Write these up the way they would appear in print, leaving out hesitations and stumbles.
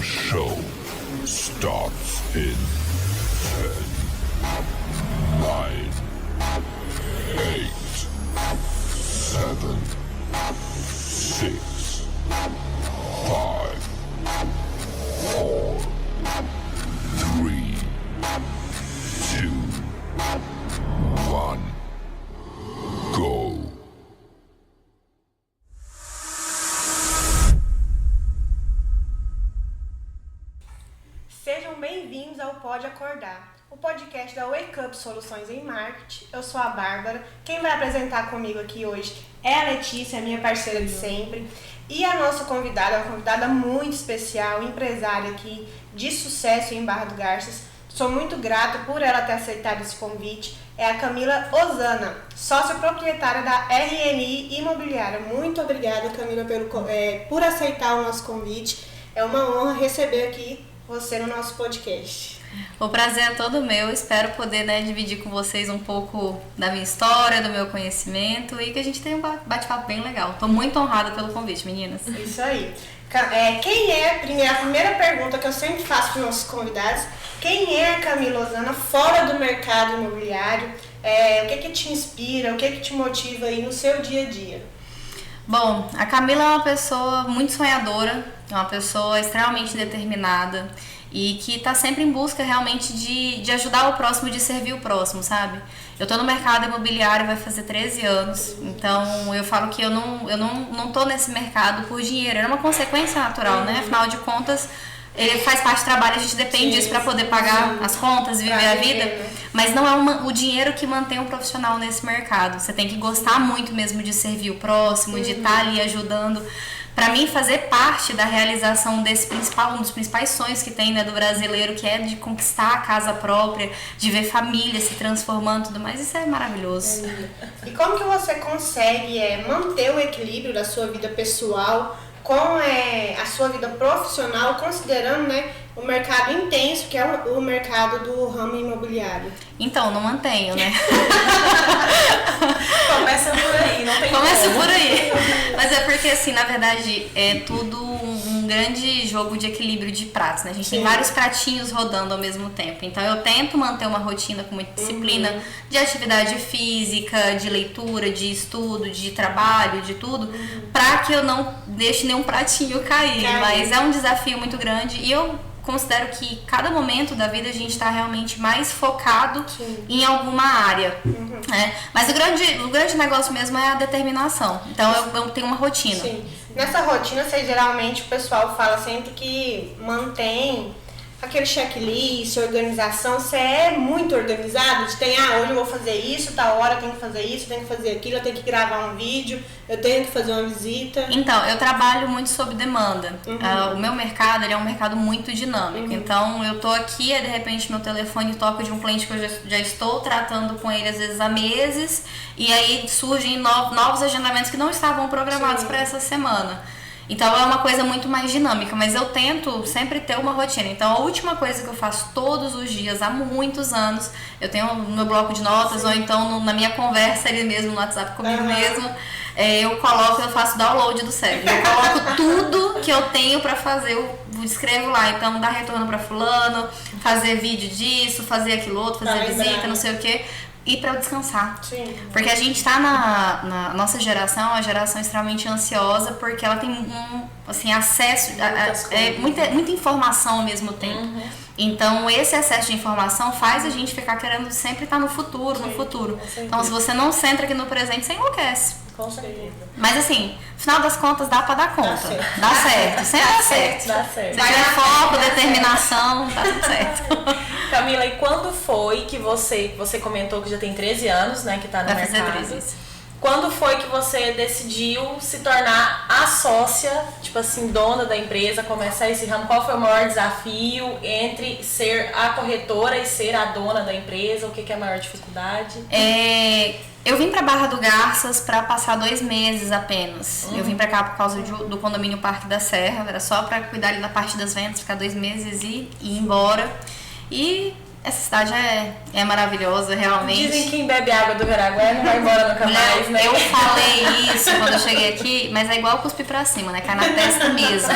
show starts in 10, 9, 8, 7, 6, 5, 4, 3, 2, 1, go. Sejam bem-vindos ao Pode Acordar, o podcast da Wake Up Soluções em Marketing. Eu sou a Bárbara. Quem vai apresentar comigo aqui hoje é a Letícia, minha parceira de sempre. E a nossa convidada, uma convidada muito especial, empresária aqui de sucesso em Barra do Garças. Sou muito grata por ela ter aceitado esse convite. É a Camila Ozana, sócia proprietária da RNI Imobiliária. Muito obrigada, Camila, por aceitar o nosso convite. É uma honra receber aqui você no nosso podcast. O prazer é todo meu, espero poder dividir com vocês um pouco da minha história, do meu conhecimento e que a gente tenha um bate-papo bem legal. Estou muito honrada pelo convite, meninas. Isso aí. Quem é, a primeira pergunta que eu sempre faço para os nossos convidados, quem é a Camila Ozana fora do mercado imobiliário? O que te inspira, o que te motiva aí no seu dia a dia? Bom, a Camila é uma pessoa muito sonhadora, é uma pessoa extremamente determinada e que está sempre em busca realmente de ajudar o próximo, de servir o próximo, sabe? Eu tô no mercado imobiliário, vai fazer 13 anos, então eu falo que eu não tô nesse mercado por dinheiro, é uma consequência natural, né? Afinal de contas, ele faz parte do trabalho, a gente depende disso para poder pagar as contas, viver a vida, mas não é o dinheiro que mantém um profissional nesse mercado. Você tem que gostar muito mesmo de servir o próximo, de estar ali ajudando. Para mim, fazer parte da realização um dos principais sonhos que tem, do brasileiro, que é de conquistar a casa própria, de ver família se transformando e tudo mais, isso é maravilhoso. E como que você consegue manter o equilíbrio da sua vida pessoal com a sua vida profissional, considerando o mercado intenso que é o mercado do ramo imobiliário? Então, não mantenho, né? Começa por aí, não tem Começa por aí. Mas é porque, assim, na verdade, é tudo um grande jogo de equilíbrio de pratos, né? A gente tem vários pratinhos rodando ao mesmo tempo. Então, eu tento manter uma rotina com muita disciplina de atividade física, de leitura, de estudo, de trabalho, de tudo, pra que eu não deixe nenhum pratinho cair. Mas é um desafio muito grande e eu considero que cada momento da vida a gente está realmente mais focado em alguma área. Né? Mas o grande negócio mesmo é a determinação. Então eu tenho uma rotina. Sim. Nessa rotina, geralmente o pessoal fala sempre que mantém aquele checklist, organização. Você é muito organizado? Hoje eu vou fazer isso, tal hora eu tenho que fazer isso, eu tenho que fazer aquilo, eu tenho que gravar um vídeo, eu tenho que fazer uma visita. Então, eu trabalho muito sob demanda. O meu mercado ele é um mercado muito dinâmico. Então, eu tô aqui, de repente meu telefone toca de um cliente que eu já estou tratando com ele às vezes há meses, e aí surgem novos agendamentos que não estavam programados para essa semana. Então é uma coisa muito mais dinâmica, mas eu tento sempre ter uma rotina. Então a última coisa que eu faço todos os dias, há muitos anos, eu tenho no meu bloco de notas, ou então na minha conversa ali mesmo, no WhatsApp comigo mesmo, eu faço download do cérebro. Eu coloco tudo que eu tenho pra fazer, eu escrevo lá. Então dar retorno pra fulano, fazer vídeo disso, fazer aquilo outro, fazer visita, não sei o quê. E para eu descansar. Sim. Porque a gente tá na nossa geração, uma geração extremamente ansiosa, porque ela tem acesso a muita informação ao mesmo tempo. Então esse excesso de informação faz a gente ficar querendo sempre estar no futuro. Então se você não centra aqui no presente, você enlouquece. Com certeza. Mas assim, no final das contas dá pra dar conta. Dá certo. Sempre dá certo. Se tiver foco, determinação, tá tudo certo. Camila, e quando foi que você comentou que já tem 13 anos, né, que tá no mercado? Vai fazer 13. Quando foi que você decidiu se tornar a sócia, tipo assim, dona da empresa, começar esse ramo? Qual foi o maior desafio entre ser a corretora e ser a dona da empresa? O que é a maior dificuldade? Eu vim pra Barra do Garças pra passar 2 meses apenas. Eu vim pra cá por causa do condomínio Parque da Serra, era só pra cuidar ali da parte das vendas, ficar 2 meses e ir embora. E essa cidade é maravilhosa, realmente. Dizem que quem bebe água do Veragué não vai embora nunca mais, né? Eu falei isso quando eu cheguei aqui, mas é igual cuspir pra cima, né? Cai na testa mesmo.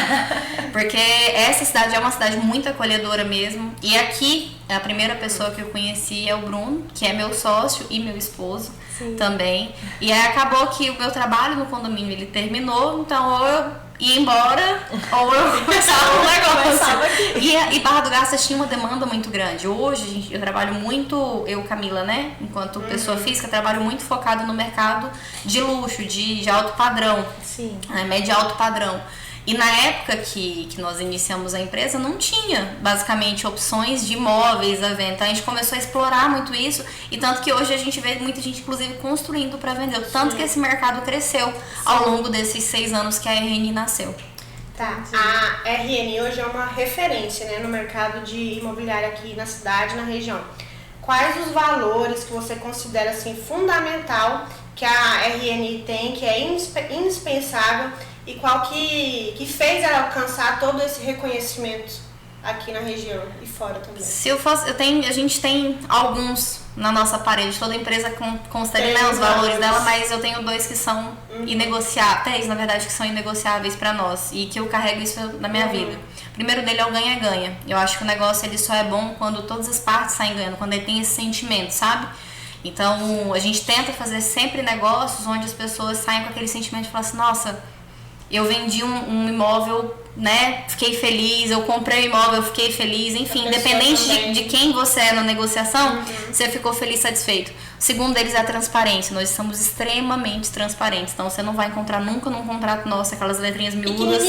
Porque essa cidade é uma cidade muito acolhedora mesmo. E aqui, a primeira pessoa que eu conheci é o Bruno, que é meu sócio e meu esposo também. E aí acabou que o meu trabalho no condomínio ele terminou, então ou eu ia embora ou eu começava um negócio. E Barra do Garças tinha uma demanda muito grande. Hoje, gente, eu trabalho muito, eu, Camila, né? Enquanto pessoa física, trabalho muito focado no mercado de luxo, de alto padrão. Sim. Médio e alto padrão. E na época que nós iniciamos a empresa, não tinha basicamente opções de imóveis à venda. Então a gente começou a explorar muito isso, e tanto que hoje a gente vê muita gente, inclusive, construindo para vender. Tanto que esse mercado cresceu ao longo desses 6 anos que a RN nasceu. Tá. A RN hoje é uma referência, né, no mercado de imobiliário aqui na cidade, na região. Quais os valores que você considera assim, fundamental que a RN tem, que é indispensável, e qual que fez ela alcançar todo esse reconhecimento aqui na região e fora também? Se eu fosse, a gente tem alguns na nossa parede, toda empresa considera, né, os valores dela, mas eu tenho 2 que são inegociáveis, 3 na verdade que são inegociáveis para nós e que eu carrego isso na minha vida. O primeiro dele é o ganha-ganha. Eu acho que o negócio ele só é bom quando todas as partes saem ganhando, quando ele tem esse sentimento, sabe? Então a gente tenta fazer sempre negócios onde as pessoas saem com aquele sentimento de falar assim, nossa, eu vendi um imóvel, né, fiquei feliz, eu comprei um imóvel, eu fiquei feliz, enfim, independente de quem você é na negociação, você ficou feliz, satisfeito. O segundo deles é a transparência, nós somos extremamente transparentes, então você não vai encontrar nunca num contrato nosso aquelas letrinhas miúdas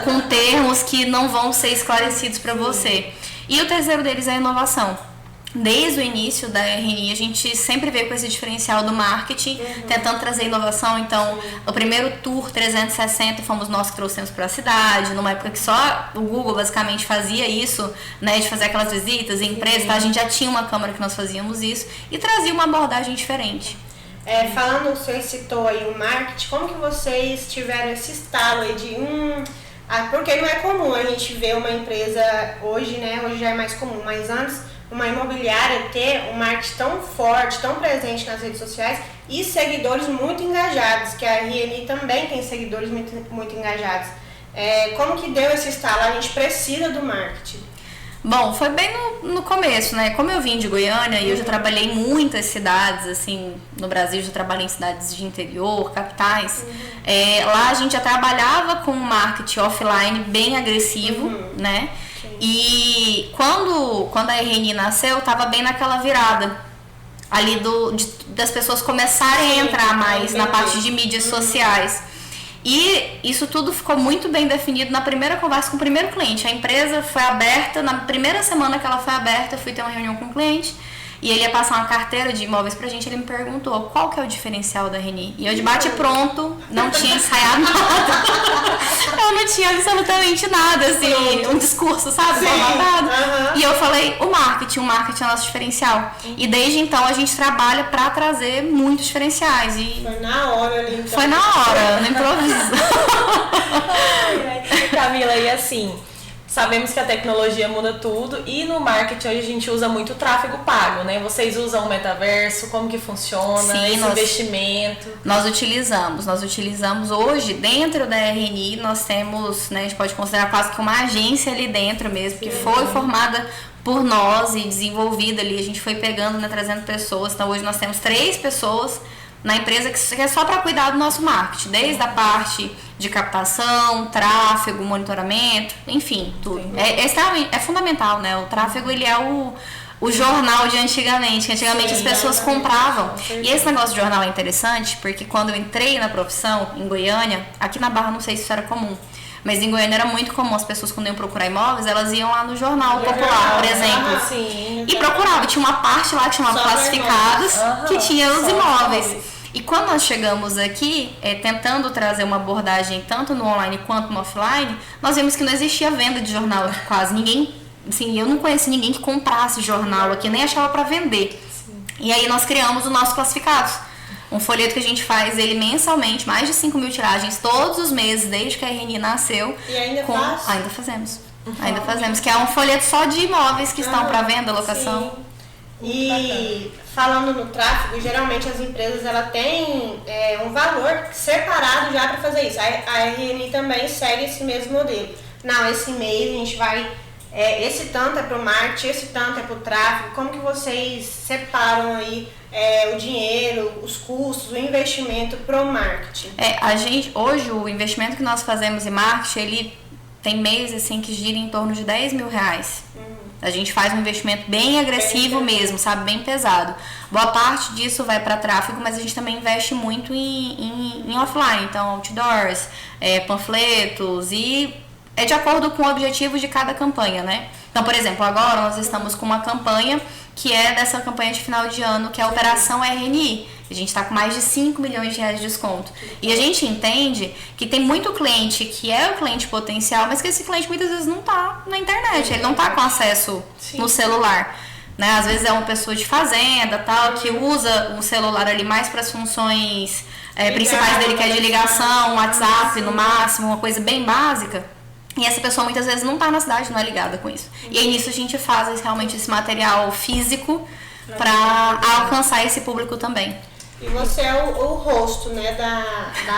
com termos que não vão ser esclarecidos para você. E o terceiro deles é a inovação. Desde o início da RNI, a gente sempre veio com esse diferencial do marketing, tentando trazer inovação. Então, o primeiro tour 360 fomos nós que trouxemos para a cidade, numa época que só o Google basicamente fazia isso, né, de fazer aquelas visitas em empresas, tá? A gente já tinha uma câmera que nós fazíamos isso e trazia uma abordagem diferente. Falando, você citou aí o marketing, como que vocês tiveram esse estalo aí de porque não é comum a gente ver uma empresa hoje, né? Hoje já é mais comum, mas antes uma imobiliária ter um marketing tão forte, tão presente nas redes sociais e seguidores muito engajados, que a RNI também tem seguidores muito engajados. Como que deu esse estalo? A gente precisa do marketing. Bom, foi bem no começo, né? Como eu vim de Goiânia e eu já trabalhei em muitas cidades, assim, no Brasil, já trabalhei em cidades de interior, capitais. Lá a gente já trabalhava com um marketing offline bem agressivo, né? E quando a RN nasceu, tava bem naquela virada ali das pessoas começarem a entrar mais na parte de mídias sociais. E isso tudo ficou muito bem definido na primeira conversa com o primeiro cliente. A empresa foi aberta, na primeira semana que ela foi aberta, eu fui ter uma reunião com o cliente e ele ia passar uma carteira de imóveis pra gente. Ele me perguntou qual que é o diferencial da RNI. E eu de bate pronto, não tinha ensaiado nada. Eu não tinha absolutamente nada, assim, um discurso, sabe? E eu falei, o marketing é o nosso diferencial. E desde então a gente trabalha pra trazer muitos diferenciais. E foi na hora ali, então. Foi na hora, no improviso. Camila, e assim, sabemos que a tecnologia muda tudo e no marketing hoje a gente usa muito o tráfego pago, né? Vocês usam o metaverso, como que funciona, esse investimento? Nós utilizamos hoje, dentro da RNI, nós temos, né, a gente pode considerar quase que uma agência ali dentro mesmo, que foi formada por nós e desenvolvida ali, a gente foi pegando, né, trazendo pessoas, então hoje nós temos 3 pessoas na empresa que é só para cuidar do nosso marketing, desde a parte de captação, tráfego, monitoramento, enfim, tudo. É fundamental, né? O tráfego, ele é o jornal de antigamente, que antigamente as pessoas compravam. E esse negócio de jornal é interessante, porque quando eu entrei na profissão, em Goiânia, aqui na Barra não sei se isso era comum, mas em Goiânia era muito comum, as pessoas quando iam procurar imóveis, elas iam lá no Jornal Popular, por exemplo. E procuravam, tinha uma parte lá que chamava Classificados, que tinha os imóveis. E quando nós chegamos aqui, tentando trazer uma abordagem tanto no online quanto no offline, nós vimos que não existia venda de jornal aqui quase. Ninguém, assim, eu não conheci ninguém que comprasse jornal aqui, nem achava para vender. E aí nós criamos o nosso Classificados. Um folheto que a gente faz ele mensalmente, mais de 5.000 tiragens todos os meses, desde que a RNI nasceu. E ainda faz? Ainda fazemos. Ainda fazemos, que é um folheto só de imóveis que estão para venda, locação. Sim. E falando no tráfego, geralmente as empresas ela têm um valor separado já para fazer isso. A RNI também segue esse mesmo modelo. não, esse mês a gente vai, esse tanto é pro marketing, esse tanto é pro tráfego, como que vocês separam aí o dinheiro, os custos, o investimento pro marketing? Hoje o investimento que nós fazemos em marketing, ele tem mês assim que gira em torno de R$10.000. A gente faz um investimento bem agressivo mesmo, sabe? Bem pesado. Boa parte disso vai para tráfego, mas a gente também investe muito em offline. Então, outdoors, panfletos e é de acordo com o objetivo de cada campanha, né? Então, por exemplo, agora nós estamos com uma campanha que é dessa campanha de final de ano, que é a Operação RNI. A gente está com mais de R$5 milhões de desconto. E a gente entende que tem muito cliente que é o cliente potencial, mas que esse cliente muitas vezes não está na internet, ele não está com acesso no celular. Né? Às vezes é uma pessoa de fazenda, tal, que usa o celular ali mais para as funções principais dele, que é de ligação, WhatsApp no máximo, uma coisa bem básica. E essa pessoa muitas vezes não está na cidade, não é ligada com isso. E aí nisso a gente faz realmente esse material físico para alcançar esse público também. E você é o rosto, né, da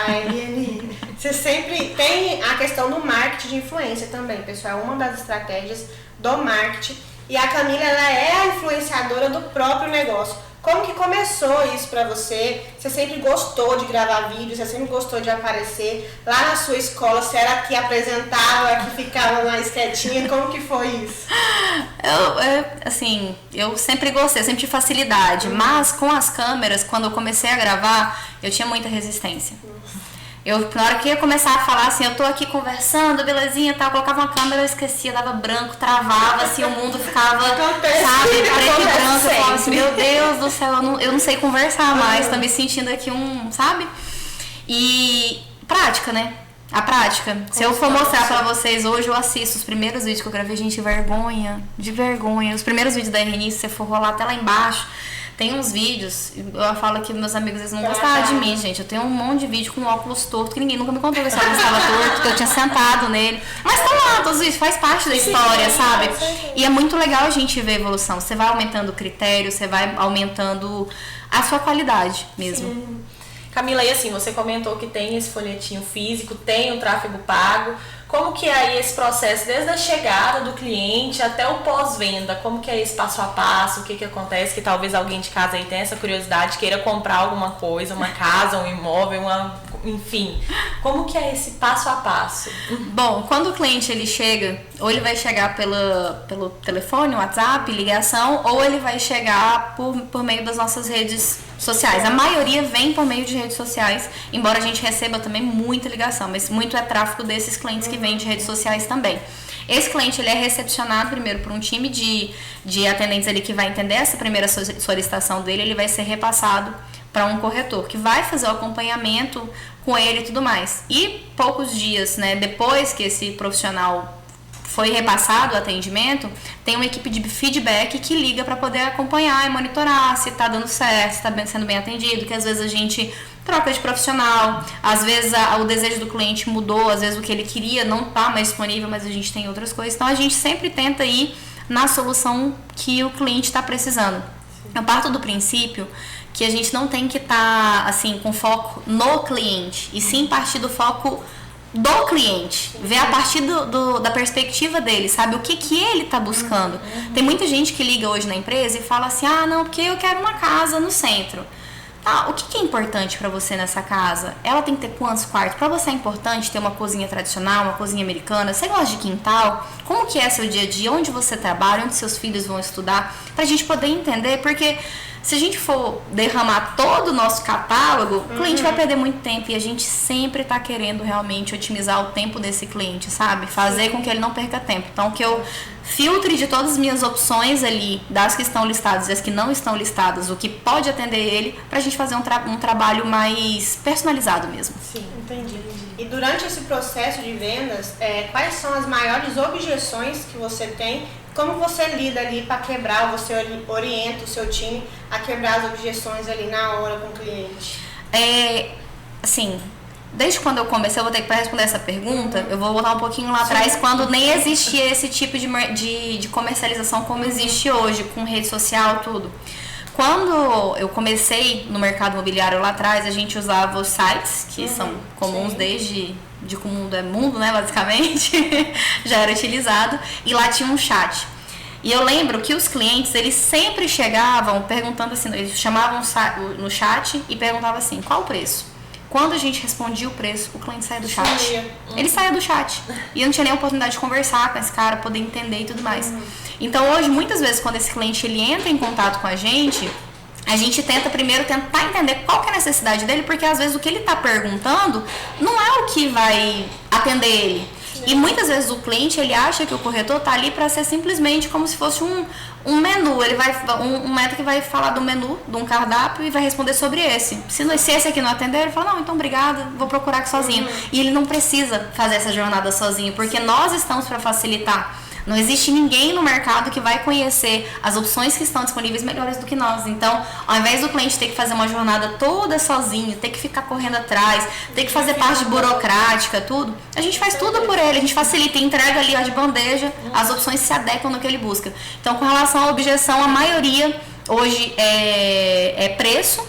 RNI. Você sempre tem a questão do marketing de influência também, pessoal. É uma das estratégias do marketing. E a Camila, ela é a influenciadora do próprio negócio. Como que começou isso pra você? Você sempre gostou de gravar vídeos, você sempre gostou de aparecer. Lá na sua escola, você era a que apresentava, a que ficava mais quietinha. Como que foi isso? Eu sempre gostei, sempre tive facilidade. Mas com as câmeras, quando eu comecei a gravar, eu tinha muita resistência. Na hora que ia começar a falar assim, eu tô aqui conversando, belezinha, tal, colocava uma câmera, eu esquecia, dava branco, travava, assim, o mundo ficava, sabe, preto e branco, eu falava assim, meu Deus do céu, eu não sei conversar mais, tô me sentindo aqui sabe? E prática, né? A prática. Se eu for mostrar pra vocês, hoje eu assisto os primeiros vídeos que eu gravei, gente, de vergonha. Os primeiros vídeos da RNI, se você for rolar até lá embaixo, tem uns vídeos, eu falo que meus amigos eles não gostaram de mim, gente. Eu tenho um monte de vídeo com óculos torto, que ninguém nunca me contou que esse óculos estava torto, que eu tinha sentado nele. Mas tá lá, todos isso faz parte da história, sabe? E é muito legal a gente ver a evolução. Você vai aumentando o critério, você vai aumentando a sua qualidade mesmo. Sim. Camila, e assim, você comentou que tem esse folhetinho físico, tem o tráfego pago. Como que é aí esse processo, desde a chegada do cliente até o pós-venda? Como que é esse passo a passo? O que acontece? Que talvez alguém de casa aí tenha essa curiosidade, queira comprar alguma coisa, uma casa, um imóvel, enfim. Como que é esse passo a passo? Bom, quando o cliente ele chega, ou ele vai chegar pelo telefone, WhatsApp, ligação, ou ele vai chegar por meio das nossas redes sociais. A maioria vem por meio de redes sociais, embora a gente receba também muita ligação, mas muito é tráfego desses clientes que vêm de redes sociais também. Esse cliente ele é recepcionado primeiro por um time de atendentes ali que vai entender essa primeira solicitação dele, ele vai ser repassado para um corretor que vai fazer o acompanhamento com ele e tudo mais. E poucos dias, né, depois que esse profissional foi repassado o atendimento, tem uma equipe de feedback que liga para poder acompanhar e monitorar se está dando certo, se está sendo bem atendido, que às vezes a gente troca de profissional, às vezes o desejo do cliente mudou, às vezes o que ele queria não está mais disponível, mas a gente tem outras coisas. Então a gente sempre tenta ir na solução que o cliente está precisando. Eu parto do princípio que a gente não tem que estar assim com foco no cliente, e sim partir do foco do cliente, ver a partir da perspectiva dele, sabe? O que ele tá buscando. Tem muita gente que liga hoje na empresa e fala assim, não, porque eu quero uma casa no centro. Tá, o que é importante pra você nessa casa? Ela tem que ter quantos quartos? Pra você é importante ter uma cozinha tradicional, uma cozinha americana? Você gosta de quintal? Como que é seu dia a dia? Onde você trabalha? Onde seus filhos vão estudar? Pra gente poder entender, porque se a gente for derramar todo o nosso catálogo, o cliente vai perder muito tempo, e a gente sempre tá querendo realmente otimizar o tempo desse cliente, sabe? Fazer com que ele não perca tempo. Então, que eu filtre de todas as minhas opções ali, das que estão listadas e as que não estão listadas, o que pode atender ele, pra gente fazer um trabalho mais personalizado mesmo. Sim, entendi. E durante esse processo de vendas, quais são as maiores objeções que você tem? Como você lida ali para quebrar, você orienta o seu time a quebrar as objeções ali na hora com o cliente? Assim, desde quando eu comecei, eu vou ter que responder essa pergunta, eu vou voltar um pouquinho lá atrás, quando nem existia esse tipo de comercialização como existe hoje, com rede social, tudo. Quando eu comecei no mercado imobiliário lá atrás, a gente usava os sites, que são comuns desde de que o mundo é mundo, né, basicamente, já era utilizado, e lá tinha um chat. E eu lembro que os clientes, eles sempre chegavam perguntando assim, eles chamavam no chat e perguntavam assim, qual o preço? Quando a gente respondia o preço, o cliente saía do chat. Ele saía do chat. E eu não tinha nem a oportunidade de conversar com esse cara, poder entender e tudo mais. Então hoje, muitas vezes, quando esse cliente ele entra em contato com a gente tenta primeiro tentar entender qual que é a necessidade dele, porque às vezes o que ele está perguntando não é o que vai atender ele. E muitas vezes o cliente ele acha que o corretor está ali para ser simplesmente como se fosse um menu. Ele vai um método que vai falar do menu, de um cardápio e vai responder sobre esse. Se esse aqui não atender, ele fala, não, então obrigada, vou procurar aqui sozinho. E ele não precisa fazer essa jornada sozinho, porque nós estamos para facilitar. Não existe ninguém no mercado que vai conhecer as opções que estão disponíveis melhores do que nós. Então, ao invés do cliente ter que fazer uma jornada toda sozinho, ter que ficar correndo atrás, ter que fazer parte burocrática, tudo, a gente faz tudo por ele. A gente facilita, entrega ali ó, de bandeja, as opções se adequam no que ele busca. Então, com relação à objeção, a maioria hoje é preço,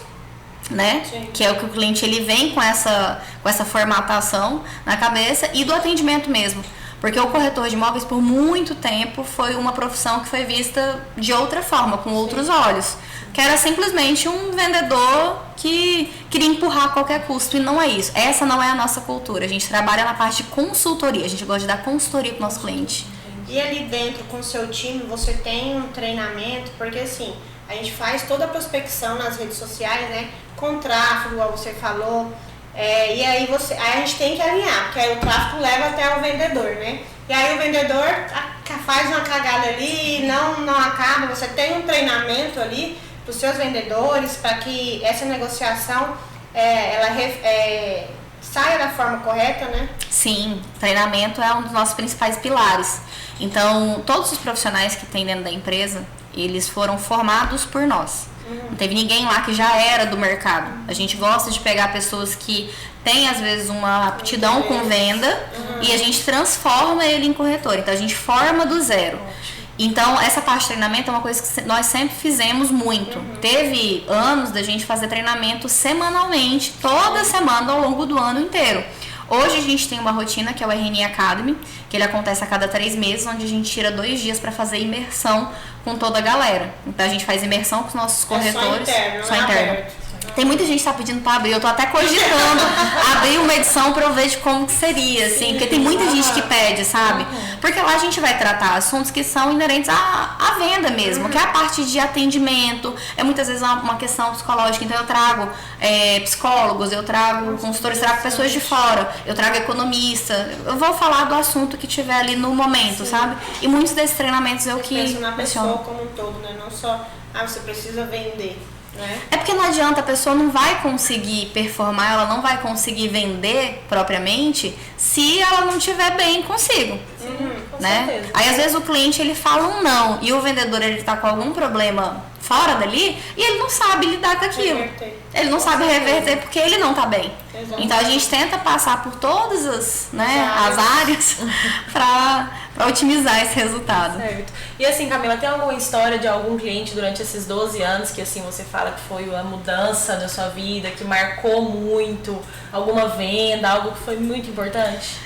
né? Que é o que o cliente ele vem com essa formatação na cabeça, e do atendimento mesmo. Porque o corretor de imóveis, por muito tempo, foi uma profissão que foi vista de outra forma, com outros olhos. Que era simplesmente um vendedor que queria empurrar a qualquer custo, e não é isso. Essa não é a nossa cultura. A gente trabalha na parte de consultoria, a gente gosta de dar consultoria para o nosso cliente. E ali dentro, com o seu time, você tem um treinamento, porque assim, a gente faz toda a prospecção nas redes sociais, né? Com tráfego, igual você falou. E aí a gente tem que alinhar, porque aí o tráfego leva até o vendedor, né? E aí o vendedor faz uma cagada ali, não acaba. Você tem um treinamento ali para os seus vendedores, para que essa negociação saia da forma correta, né? Sim, treinamento é um dos nossos principais pilares. Então, todos os profissionais que tem dentro da empresa, eles foram formados por nós. Não teve ninguém lá que já era do mercado. A gente gosta de pegar pessoas que têm, às vezes, uma aptidão com venda e a gente transforma ele em corretor. Então, a gente forma do zero. Então, essa parte de treinamento é uma coisa que nós sempre fizemos muito. Teve anos da gente fazer treinamento semanalmente, toda semana, ao longo do ano inteiro. Hoje a gente tem uma rotina que é o RN Academy, que ele acontece a cada 3 meses, onde a gente tira 2 dias para fazer imersão com toda a galera. Então a gente faz imersão com os nossos corretores. Só interno. Tem muita gente que tá pedindo para abrir, eu tô até cogitando abrir uma edição para eu ver de como que seria, assim, porque tem muita gente que pede, sabe? Porque lá a gente vai tratar assuntos que são inerentes à venda mesmo, que é a parte de atendimento, muitas vezes uma questão psicológica. Então eu trago psicólogos, eu trago consultores, trago pessoas de fora, eu trago economista, eu vou falar do assunto que tiver ali no momento, sabe? E muitos desses treinamentos eu que penso na pessoa como um todo, né? Não só, você precisa vender. É porque não adianta, a pessoa não vai conseguir performar, ela não vai conseguir vender propriamente se ela não estiver bem consigo, né? Certeza. Aí às vezes o cliente ele fala um não e o vendedor ele tá com algum problema fora dali e ele não sabe lidar com aquilo. Ele não sabe reverter porque ele não tá bem. Exatamente. Então a gente tenta passar por todas as áreas para otimizar esse resultado. Certo. E assim, Camila, tem alguma história de algum cliente durante esses 12 anos que assim você fala que foi a mudança da sua vida, que marcou muito, alguma venda, algo que foi muito importante?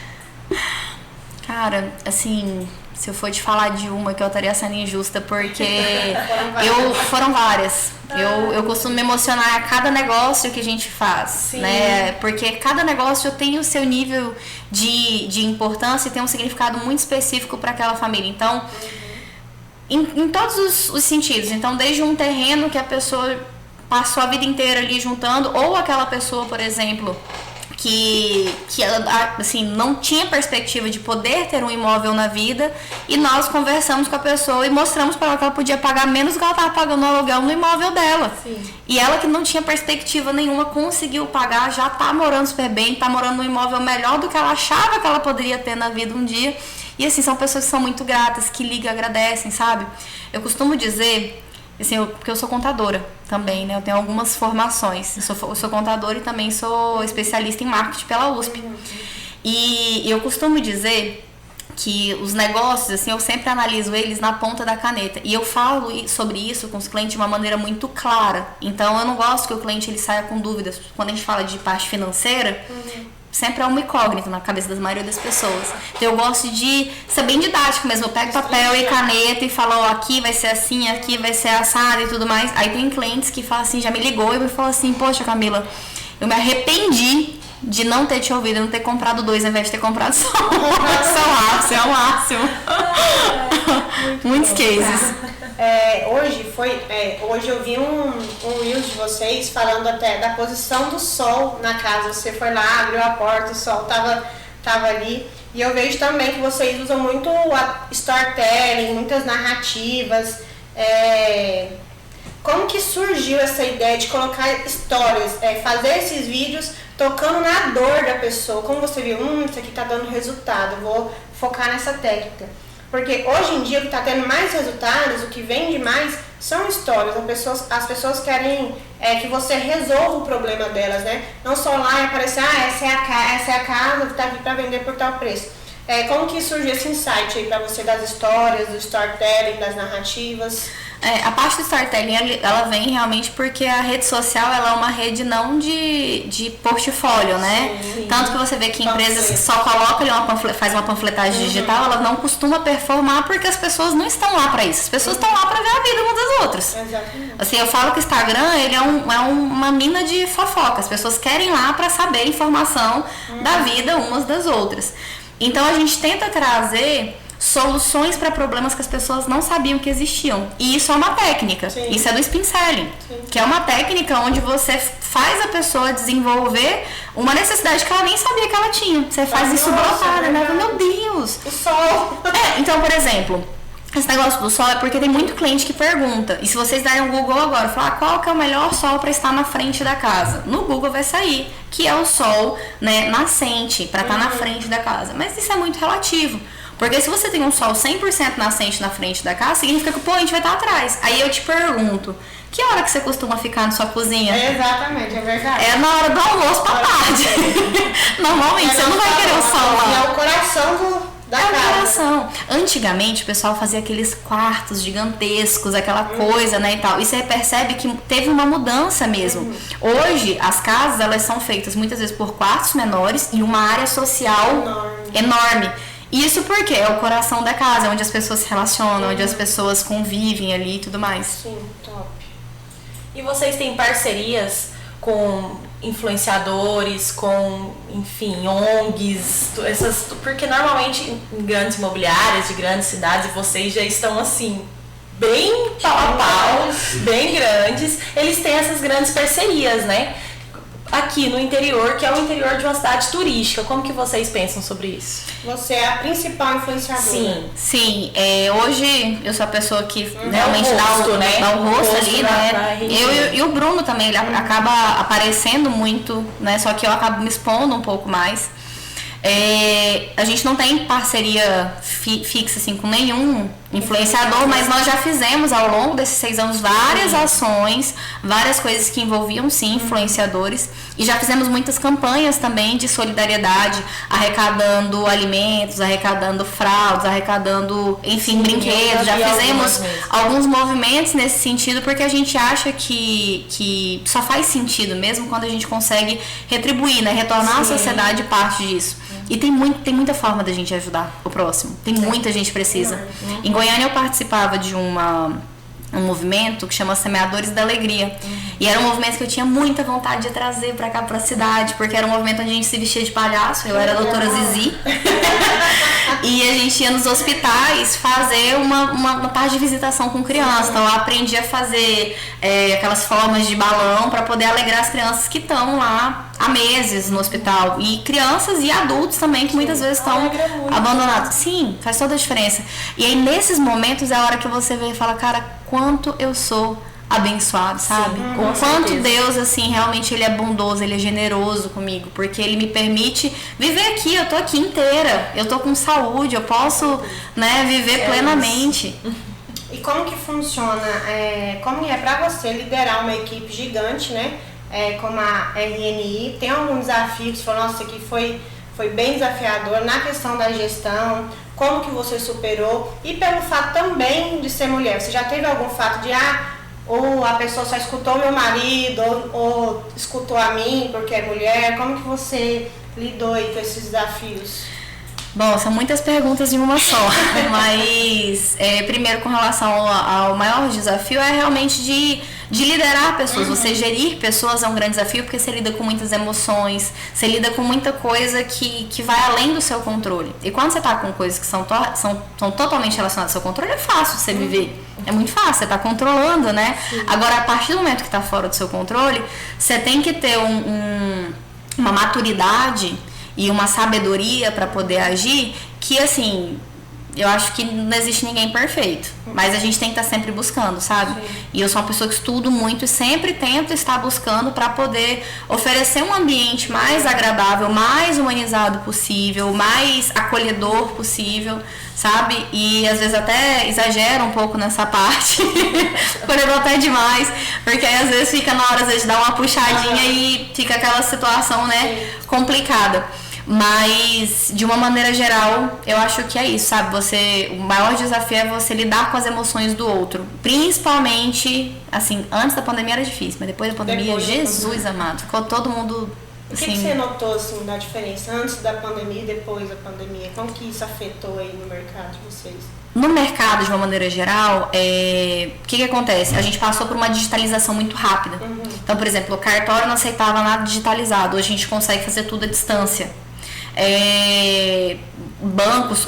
Cara, assim, se eu for te falar de uma que eu estaria sendo injusta, porque foram várias. Eu costumo me emocionar a cada negócio que a gente faz, né? Porque cada negócio tem o seu nível de importância e tem um significado muito específico para aquela família. Então, em todos os sentidos. Então, desde um terreno que a pessoa passou a vida inteira ali juntando, ou aquela pessoa, por exemplo, que assim, não tinha perspectiva de poder ter um imóvel na vida, e nós conversamos com a pessoa e mostramos para ela que ela podia pagar menos do que ela estava pagando no aluguel no imóvel dela. E ela, que não tinha perspectiva nenhuma, conseguiu pagar, já está morando super bem, está morando num imóvel melhor do que ela achava que ela poderia ter na vida um dia. E assim, são pessoas que são muito gratas, que ligam, agradecem, sabe? Eu costumo dizer, assim, porque eu sou contadora também, né? Eu tenho algumas formações. Eu sou contadora e também sou especialista em marketing pela USP. E eu costumo dizer que os negócios, assim, eu sempre analiso eles na ponta da caneta. E eu falo sobre isso com os clientes de uma maneira muito clara. Então, eu não gosto que o cliente ele saia com dúvidas. Quando a gente fala de parte financeira, sempre é uma incógnita na cabeça da maioria das pessoas. Então, eu gosto de ser bem didático mesmo. Eu pego papel e caneta e falo, ó, aqui vai ser assim, aqui vai ser assado e tudo mais. Aí tem clientes que falam assim, já me ligou e me falou assim, poxa, Camila, eu me arrependi de não ter te ouvido, não ter comprado 2 ao invés de ter comprado só um. Isso é o máximo. Muitos cases. Hoje eu vi um Reels de vocês falando até da posição do sol na casa. Você foi lá, abriu a porta, o sol tava ali. E eu vejo também que vocês usam muito storytelling, muitas narrativas. Como que surgiu essa ideia de colocar histórias, fazer esses vídeos tocando na dor da pessoa? Como você viu, isso aqui tá dando resultado, vou focar nessa técnica. Porque hoje em dia o que está tendo mais resultados, o que vende mais, são histórias. As pessoas querem que você resolva o problema delas, né? Não só lá e aparecer, essa é a casa que está aqui para vender por tal preço. Como que surgiu esse insight aí para você das histórias, do storytelling, das narrativas? A parte do storytelling, ela vem realmente porque a rede social, ela é uma rede não de portfólio, né? Sim. Tanto que você vê que empresas que só colocam ali faz uma panfletagem digital, ela não costuma performar porque as pessoas não estão lá para isso. As pessoas estão lá para ver a vida umas das outras. Exatamente. Assim, eu falo que o Instagram, ele é uma mina de fofoca. As pessoas querem lá para saber informação da vida umas das outras. Então, a gente tenta trazer soluções para problemas que as pessoas não sabiam que existiam. E isso é uma técnica. Sim. Isso é do spin selling. Sim. Que é uma técnica onde você faz a pessoa desenvolver uma necessidade que ela nem sabia que ela tinha. Você faz isso brotar, né? Meu Deus! O sol! Então, por exemplo, esse negócio do sol é porque tem muito cliente que pergunta. E se vocês derem um Google agora, falar qual que é o melhor sol para estar na frente da casa? No Google vai sair que é o sol, né, nascente, para estar na frente da casa. Mas isso é muito relativo. Porque se você tem um sol 100% nascente na frente da casa, significa que o poente vai estar atrás. Aí eu te pergunto, que hora que você costuma ficar na sua cozinha? Exatamente, é verdade. É na hora do almoço pra tarde. Normalmente, você não vai querer o sol lá. É o coração da casa. O coração. Antigamente, o pessoal fazia aqueles quartos gigantescos, aquela coisa, né, e tal. E você percebe que teve uma mudança mesmo. Hoje, as casas, elas são feitas muitas vezes por quartos menores e uma área social enorme. Isso porque é o coração da casa, onde as pessoas se relacionam, onde as pessoas convivem ali e tudo mais. Sim, top. E vocês têm parcerias com influenciadores, com, enfim, ONGs, porque normalmente em grandes imobiliárias de grandes cidades, vocês já estão assim, bem pau a pau, bem grandes, eles têm essas grandes parcerias, né? Aqui no interior, que é o interior de uma cidade turística, como que vocês pensam sobre isso? Você é a principal influenciadora. Sim. Hoje eu sou a pessoa que realmente o rosto, dá o rosto ali, né? Eu E o Bruno também, ele acaba aparecendo muito, né? Só que eu acabo me expondo um pouco mais. A gente não tem parceria fixa assim, com nenhum influenciador, mas nós já fizemos ao longo desses 6 anos várias ações, várias coisas que envolviam sim influenciadores, e já fizemos muitas campanhas também de solidariedade, arrecadando alimentos, arrecadando fraldas, arrecadando, enfim, brinquedos. Já fizemos alguns movimentos nesse sentido, porque a gente acha que só faz sentido mesmo quando a gente consegue retribuir, né? Retornar à sociedade parte disso. E tem muita forma da gente ajudar o próximo. Tem muita gente que precisa. Em Goiânia eu participava de um movimento que chama Semeadores da Alegria. E era um movimento que eu tinha muita vontade de trazer pra cá, pra cidade, porque era um movimento onde a gente se vestia de palhaço. Eu era a doutora Zizi. E a gente ia nos hospitais fazer uma parte de visitação com crianças. Então eu aprendi a fazer aquelas formas de balão para poder alegrar as crianças que estão lá há meses no hospital. E crianças e adultos também, que muitas vezes estão abandonados. Sim, faz toda a diferença. E aí nesses momentos é a hora que você vê e fala, cara, quanto eu sou abençoado, sabe? O quanto Deus, assim, realmente ele é bondoso, ele é generoso comigo, porque ele me permite viver aqui, eu tô aqui inteira, eu tô com saúde, eu posso, né, viver plenamente. E como que funciona, como é pra você liderar uma equipe gigante, né, como a RNI? Tem algum desafio que você falou, nossa, isso aqui foi bem desafiador na questão da gestão? como que você superou e pelo fato também de ser mulher. Você já teve algum fato de, ou a pessoa só escutou meu marido, ou escutou a mim porque é mulher? Como que você lidou aí com esses desafios? Bom, são muitas perguntas em uma só, mas primeiro com relação ao maior desafio é realmente de liderar pessoas. Você gerir pessoas é um grande desafio porque você lida com muitas emoções, você lida com muita coisa que vai além do seu controle. E quando você tá com coisas que são totalmente relacionadas ao seu controle, é fácil você viver. É muito fácil, você tá controlando, né? Sim. Agora, a partir do momento que tá fora do seu controle, você tem que ter uma maturidade e uma sabedoria para poder agir que, assim, eu acho que não existe ninguém perfeito, mas a gente tem que estar sempre buscando, sabe? Sim. E eu sou uma pessoa que estudo muito e sempre tento estar buscando para poder oferecer um ambiente mais agradável, mais humanizado possível, mais acolhedor possível, sabe? E às vezes até exagero um pouco nessa parte, acolhedor até demais, porque aí às vezes fica na hora, às vezes, de dar uma puxadinha e fica aquela situação, né, complicada. Mas, de uma maneira geral, eu acho que é isso, sabe? O maior desafio é você lidar com as emoções do outro. Principalmente, assim, antes da pandemia era difícil, mas depois da pandemia, Jesus amado, ficou todo mundo, assim... O que você notou, assim, da diferença antes da pandemia e depois da pandemia? Como que isso afetou aí no mercado de vocês? No mercado, de uma maneira geral, o que acontece? A gente passou por uma digitalização muito rápida. Então, por exemplo, o cartório não aceitava nada digitalizado. Hoje a gente consegue fazer tudo à distância. Bancos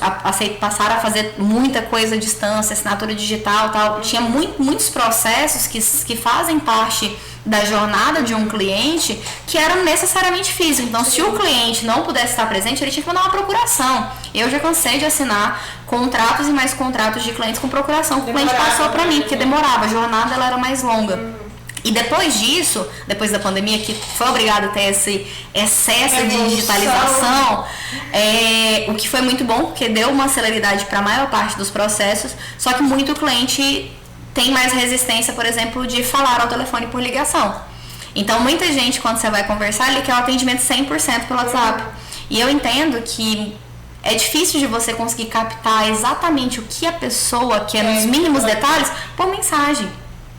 passaram a fazer muita coisa à distância, assinatura digital, tal. Tinha muitos processos que fazem parte da jornada de um cliente que eram necessariamente físicos. Então, se o cliente não pudesse estar presente, ele tinha que mandar uma procuração. Eu já cansei de assinar contratos e mais contratos de clientes com procuração que o cliente passou para mim, porque demorava, a jornada ela era mais longa. E depois disso, depois da pandemia, que foi obrigado a ter esse excesso de digitalização, o que foi muito bom, porque deu uma celeridade para a maior parte dos processos, só que muito cliente tem mais resistência, por exemplo, de falar ao telefone por ligação. Então, muita gente, quando você vai conversar, ele quer o atendimento 100% pelo WhatsApp. E eu entendo que é difícil de você conseguir captar exatamente o que a pessoa quer nos mínimos detalhes por mensagem.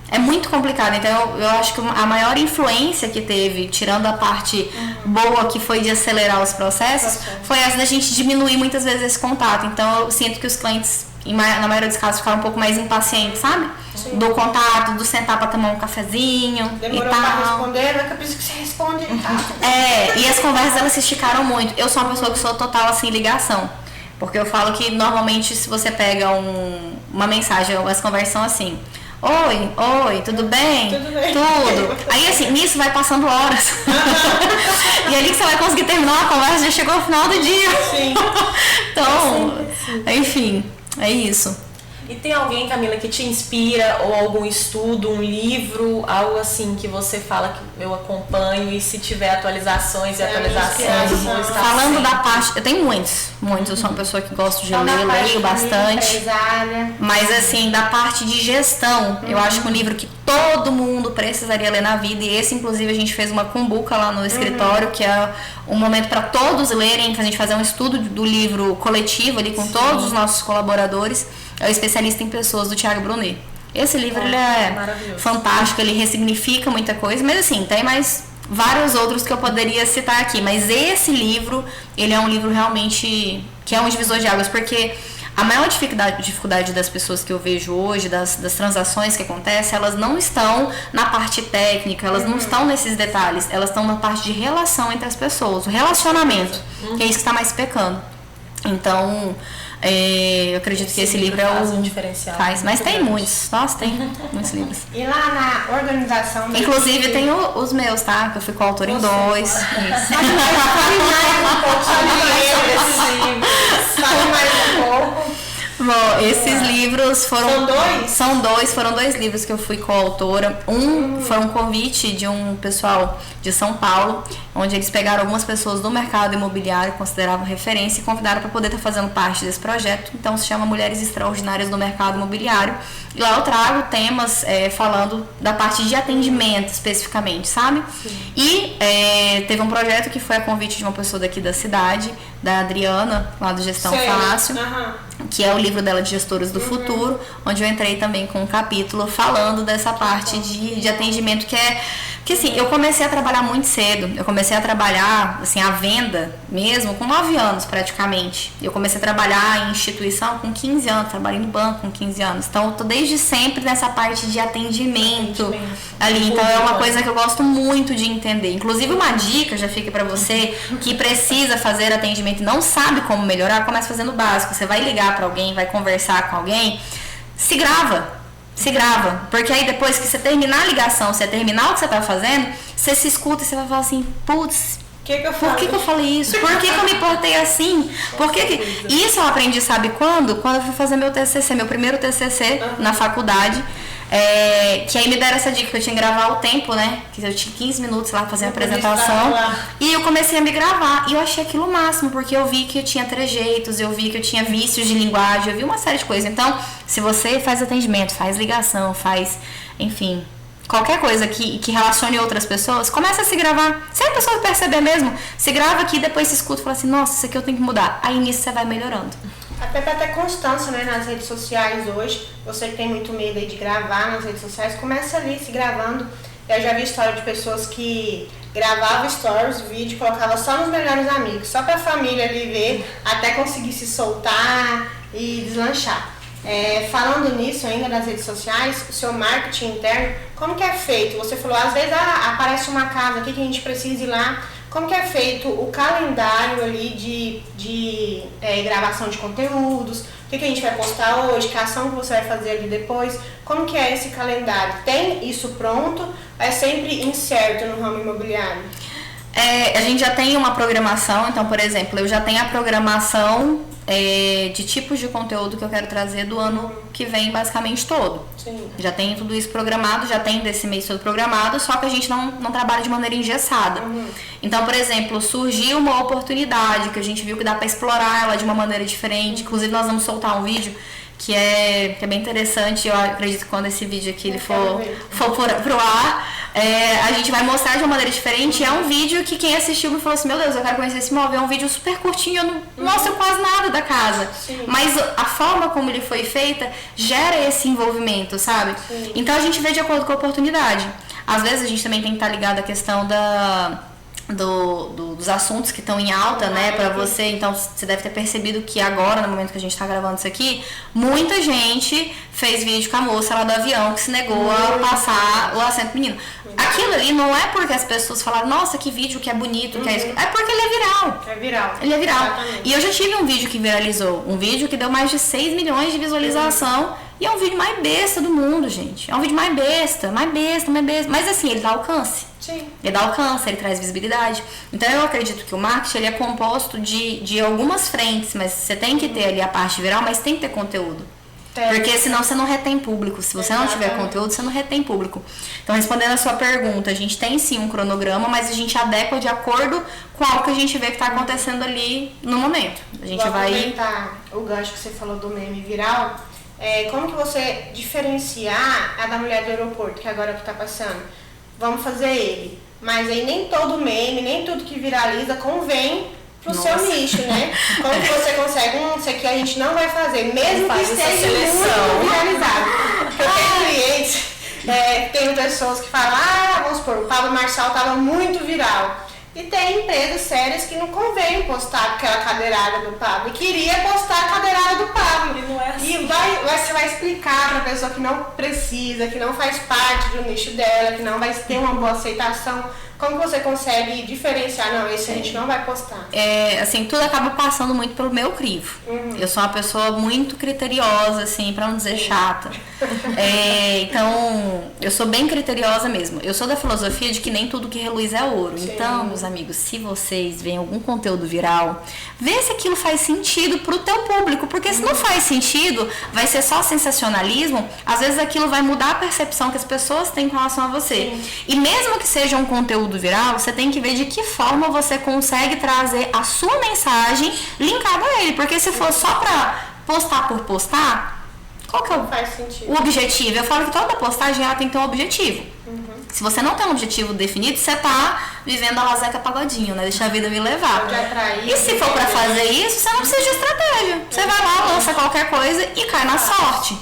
É muito complicado, então eu acho que a maior influência que teve, tirando a parte boa que foi de acelerar os processos, foi essa da gente diminuir muitas vezes esse contato. Então eu sinto que os clientes, na maioria dos casos, ficaram um pouco mais impacientes, sabe? Sim. Do contato, do sentar pra tomar um cafezinho. Demorou e tal. pra responder, mas é por isso que você responde e tal. E as conversas elas se esticaram muito. Eu sou uma pessoa que sou total assim, ligação. Porque eu falo que normalmente se você pega uma mensagem, as conversas são assim: Oi, tudo bem? Tudo bem. Tudo. Aí assim, nisso vai passando horas. E ali que você vai conseguir terminar uma conversa, já chegou ao final do dia. Sim. Então, enfim, é isso. E tem alguém, Camila, que te inspira, ou algum estudo, um livro, algo assim que você fala que eu acompanho, e se tiver atualizações e atualizações, eu vou estar falando sempre. da parte, eu tenho muitos, eu sou uma pessoa que gosto de ler, leio bastante, mas assim, da parte de gestão, eu acho que um livro que todo mundo precisaria ler na vida, e esse inclusive a gente fez uma cumbuca lá no escritório, que é um momento para todos lerem, que a gente fazer um estudo do livro coletivo ali com todos os nossos colaboradores. É o Especialista em Pessoas, do Thiago Brunet. Esse livro ele é fantástico, ele ressignifica muita coisa, mas assim, tem mais vários outros que eu poderia citar aqui, mas esse livro, ele é um livro realmente que é um divisor de águas, porque a maior dificuldade das pessoas que eu vejo hoje, das transações que acontecem, elas não estão na parte técnica, elas não estão nesses detalhes, elas estão na parte de relação entre as pessoas, o relacionamento, que é isso que está mais pecando. Então, eu acredito que esse livro é o diferencial. Mas tem muitos. Nossa, tem muitos livros. E lá na organização... Inclusive tem os meus, tá? Que eu fui coautora em 2. Isso. Fale mais um pouco Fale mais um pouco. Bom, esses livros foram... São dois? Foram 2 livros que eu fui coautora. Foi um convite de um pessoal de São Paulo, onde eles pegaram algumas pessoas do mercado imobiliário, consideravam referência, e convidaram para poder estar fazendo parte desse projeto. Então se chama Mulheres Extraordinárias do Mercado Imobiliário. E lá eu trago temas falando da parte de atendimento especificamente, sabe? Sim. E teve um projeto que foi a convite de uma pessoa daqui da cidade, da Adriana, lá do Gestão Fácil. que é o livro dela de Gestoras do Futuro, onde eu entrei também com um capítulo falando dessa parte de atendimento que assim, eu comecei a trabalhar muito cedo. Eu comecei a trabalhar, assim, a venda mesmo com 9 anos praticamente. Eu comecei a trabalhar em instituição com 15 anos, trabalhei no banco com 15 anos. Então eu tô desde sempre nessa parte de atendimento ali. Então é uma coisa que eu gosto muito de entender. Inclusive uma dica, já fica pra você que precisa fazer atendimento e não sabe como melhorar, começa fazendo o básico. Você vai ligar pra alguém, vai conversar com alguém, se grava, porque aí depois que você terminar a ligação, você terminar o que você tá fazendo, você se escuta e você vai falar assim, putz, por que eu falei isso? Por que eu me portei assim? Isso eu aprendi, sabe quando? Quando eu fui fazer meu TCC, meu primeiro TCC na faculdade. Que aí me deram essa dica que eu tinha que gravar o tempo, né? Que eu tinha 15 minutos lá fazer a apresentação. E eu comecei a me gravar. E eu achei aquilo o máximo, porque eu vi que eu tinha trejeitos, eu vi que eu tinha vícios de linguagem, eu vi uma série de coisas. Então, se você faz atendimento, faz ligação, faz, enfim, qualquer coisa que relacione outras pessoas, começa a se gravar. Se a pessoa perceber mesmo, se grava aqui, depois se escuta e fala assim, nossa, isso aqui eu tenho que mudar. Aí nisso você vai melhorando. Até pra ter constância, né, nas redes sociais hoje, você que tem muito medo aí de gravar nas redes sociais, começa ali se gravando. Eu já vi história de pessoas que gravavam stories, vídeo, colocava só nos melhores amigos, só pra família ali ver, até conseguir se soltar e deslanchar. Falando nisso ainda nas redes sociais, o seu marketing interno, como que é feito? Você falou, às vezes aparece uma casa aqui que a gente precisa ir lá. Como que é feito o calendário ali de gravação de conteúdos? O que a gente vai postar hoje? Que ação que você vai fazer ali depois? Como que é esse calendário? Tem isso pronto? É sempre incerto no ramo imobiliário? A gente já tem uma programação. Então, por exemplo, eu já tenho a programação de tipos de conteúdo que eu quero trazer do ano que vem basicamente todo. Sim. Já tem tudo isso programado, já tem desse mês todo programado, só que a gente não trabalha de maneira engessada. Então, por exemplo, surgiu uma oportunidade que a gente viu que dá para explorar ela de uma maneira diferente. Inclusive, nós vamos soltar um vídeo que é bem interessante. Eu acredito que quando esse vídeo aqui ele for pro ar, a gente vai mostrar de uma maneira diferente. É um vídeo que quem assistiu me falou assim, meu Deus, eu quero conhecer esse imóvel. É um vídeo super curtinho, eu não mostro quase nada da casa. Sim. Mas a forma como ele foi feita gera esse envolvimento, sabe? Sim. Então a gente vê de acordo com a oportunidade. Às vezes a gente também tem que estar ligado à questão dos assuntos que estão em alta, né, pra você. Então você deve ter percebido que agora, no momento que a gente tá gravando isso aqui, muita gente fez vídeo com a moça lá do avião que se negou a passar o assento menino. Aquilo ali não é porque as pessoas falaram, nossa, que vídeo que é bonito, que é isso. É porque ele é viral. É viral. Ele é viral. Exatamente. E eu já tive um vídeo que viralizou, um vídeo que deu mais de 6 milhões de visualização. E é um vídeo mais besta do mundo, gente. É um vídeo mais besta. Mas assim, ele dá alcance. Sim. Ele dá alcance, ele traz visibilidade. Então eu acredito que o marketing ele é composto de algumas frentes, mas você tem que ter ali a parte viral, mas tem que ter conteúdo. Porque senão você não retém público. Se você não tiver conteúdo, você não retém público. Então, respondendo a sua pergunta, a gente tem sim um cronograma, mas a gente adequa de acordo com algo que a gente vê que está acontecendo ali no momento. A gente vai aproveitar o gancho que você falou do meme viral. Como que você diferenciar a da mulher do aeroporto, que agora é o que está passando? Vamos fazer ele. Mas aí nem todo meme, nem tudo que viraliza convém pro seu nicho, né? Como que você consegue? Isso aqui a gente não vai fazer, mesmo que esteja muito viralizado. Porque eu tenho clientes, tenho pessoas que falam, vamos supor, o Pablo Marçal estava muito viral. E tem empresas sérias que não convém postar aquela cadeirada do Pablo. E queria postar a cadeirada do Pablo. E não é assim. E você vai explicar para a pessoa que não precisa, que não faz parte do nicho dela, que não vai ter uma boa aceitação. Como você consegue diferenciar? Não, esse a gente não vai postar. Assim, tudo acaba passando muito pelo meu crivo. Eu sou uma pessoa muito criteriosa, assim, pra não dizer chata. Então, eu sou bem criteriosa mesmo. Eu sou da filosofia de que nem tudo que reluz é ouro. Sim. Então, meus amigos, se vocês veem algum conteúdo viral, vê se aquilo faz sentido pro teu público. Porque se não faz sentido, vai ser só sensacionalismo, às vezes aquilo vai mudar a percepção que as pessoas têm com relação a você. Sim. E mesmo que seja um conteúdo viral, você tem que ver de que forma você consegue trazer a sua mensagem linkada a ele. Porque se for só pra postar por postar, qual que é Faz sentido. o objetivo? Eu falo que toda postagem ela tem que ter um objetivo. Se você não tem um objetivo definido, você tá vivendo a lazeca pagodinho, né? Deixa a vida me levar. Pode atrair, E se for pra fazer isso, você não precisa de estratégia. Você vai lá, lança qualquer coisa e cai na sorte.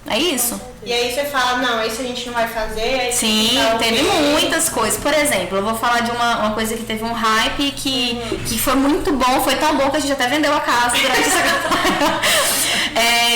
É isso? E aí você fala, não, isso a gente não vai fazer. Aí Sim, tá teve ok. muitas coisas. Por exemplo, eu vou falar de uma coisa que teve um hype que foi muito bom, foi tão bom que a gente até vendeu a casa durante essa campanha.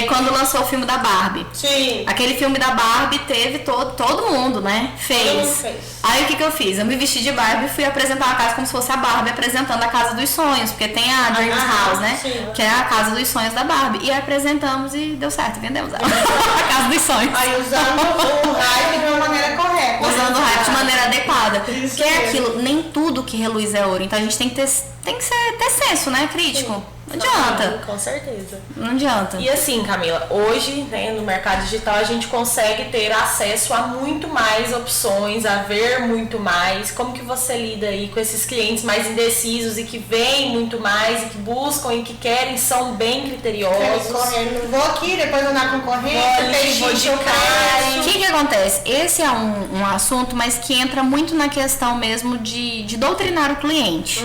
Quando lançou o filme da Barbie. Sim. Aquele filme da Barbie teve todo mundo, né? Todo mundo fez. Aí o que eu fiz? Eu me vesti de Barbie e fui apresentar a casa como se fosse a Barbie apresentando a Casa dos Sonhos, porque tem a Dreams House, né? Sim. Que é a Casa dos Sonhos da Barbie. E apresentamos e deu certo, vendemos ela. A Casa dos Sonhos. Aí usando o hype de uma maneira correta. Usando o hype de maneira adequada. Isso Que é mesmo. aquilo, nem tudo que reluz é ouro. Então a gente tem que ter senso, né? Crítico. Não adianta. Com certeza. Não adianta. E assim, Camila, hoje, né, no mercado digital, a gente consegue ter acesso a muito mais opções, a ver muito mais. Como que você lida aí com esses clientes mais indecisos e que veem muito mais, e que buscam e que querem, são bem criteriosos? Correndo. Vou aqui, depois andar concorrente, Vou de O carro. que acontece? Esse é um assunto, mas que entra muito na questão mesmo de doutrinar o cliente.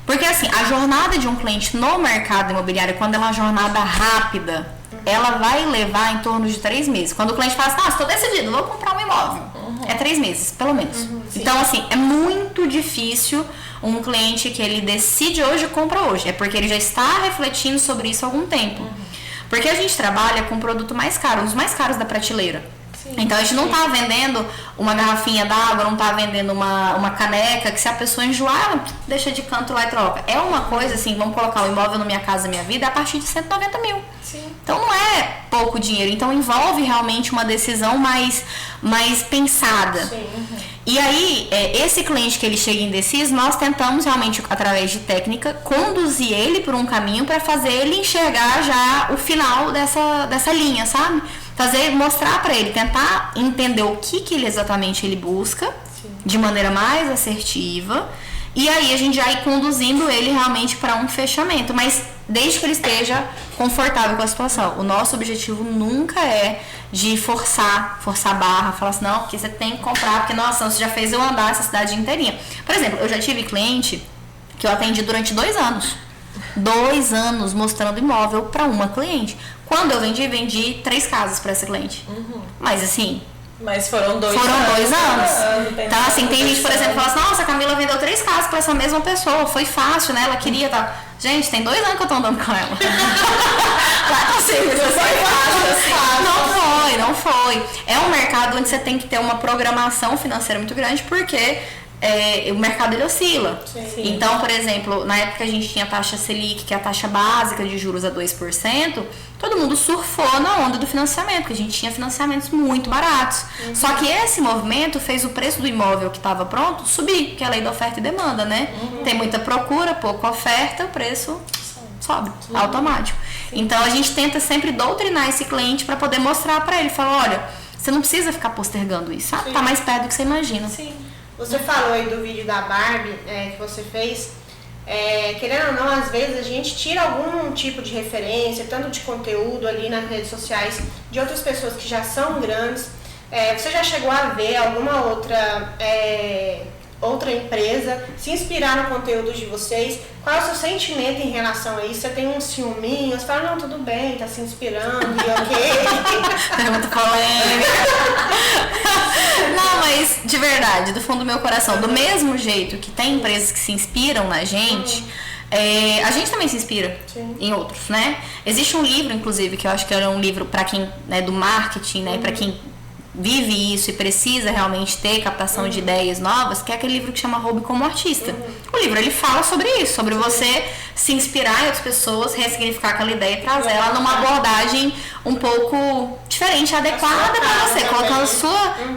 Porque assim, a jornada de um cliente no mercado imobiliário, quando é uma jornada rápida, ela vai levar em torno de 3 meses. Quando o cliente fala assim, estou decidido, vou comprar um imóvel. É 3 meses, pelo menos. Então assim, é muito difícil um cliente que ele decide hoje e compra hoje. É porque ele já está refletindo sobre isso há algum tempo. Porque a gente trabalha com um produto mais caro, os mais caros da prateleira. Então a gente não tá vendendo uma garrafinha d'água, não tá vendendo uma caneca, que se a pessoa enjoar, ela deixa de canto lá e troca. É uma coisa assim, vamos colocar o imóvel no Minha Casa Minha Vida a partir de 190 mil. Então não é pouco dinheiro, então envolve realmente uma decisão mais pensada. E aí, esse cliente que ele chega indeciso, nós tentamos realmente, através de técnica, conduzir ele por um caminho para fazer ele enxergar já o final dessa linha, sabe? Mostrar para ele, tentar entender o que ele exatamente ele busca, de maneira mais assertiva, e aí a gente já ir conduzindo ele realmente para um fechamento, mas desde que ele esteja confortável com a situação. O nosso objetivo nunca é de forçar a barra, falar assim, não, porque você tem que comprar, porque nossa, você já fez eu andar essa cidade inteirinha. Por exemplo, eu já tive cliente que eu atendi durante 2 anos. 2 anos mostrando imóvel para uma cliente. Quando eu vendi 3 casas para essa cliente. Mas assim, Mas foram 2 anos. Então, assim, tem gente, por exemplo, que fala assim, nossa, a Camila vendeu 3 casas pra essa mesma pessoa, foi fácil, né? Ela queria e tal. Gente, tem 2 anos que eu tô andando com ela. Não foi. É um mercado onde você tem que ter uma programação financeira muito grande, porque o mercado ele oscila. Sim. Então, por exemplo, na época a gente tinha a taxa Selic, que é a taxa básica de juros a 2%, todo mundo surfou na onda do financiamento, porque a gente tinha financiamentos muito baratos. Só que esse movimento fez o preço do imóvel que estava pronto subir, que é a lei da oferta e demanda, né? Tem muita procura, pouca oferta, o preço sobe, automático. Então a gente tenta sempre doutrinar esse cliente para poder mostrar para ele, falar, olha, você não precisa ficar postergando isso, sabe? Tá mais perto do que você imagina. Sim. Você falou aí do vídeo da Barbie que você fez. Querendo ou não, às vezes a gente tira algum tipo de referência, tanto de conteúdo ali nas redes sociais, de outras pessoas que já são grandes. Você já chegou a ver alguma outra empresa se inspirar no conteúdo de vocês? Qual é o seu sentimento em relação a isso? Você tem um ciúminho? Você fala, não, tudo bem, tá se inspirando, e ok. Pergunta polêmica. Não, mas de verdade, do fundo do meu coração, do mesmo jeito que tem empresas que se inspiram na gente, a gente também se inspira em outros, né? Existe um livro, inclusive, que eu acho que é um livro para quem, né, do marketing, né, para quem vive isso e precisa realmente ter captação de ideias novas, que é aquele livro que chama Roube como Artista. O livro, ele fala sobre isso, sobre você se inspirar em outras pessoas, ressignificar aquela ideia e trazer ela numa abordagem um pouco diferente, adequada para você, colocando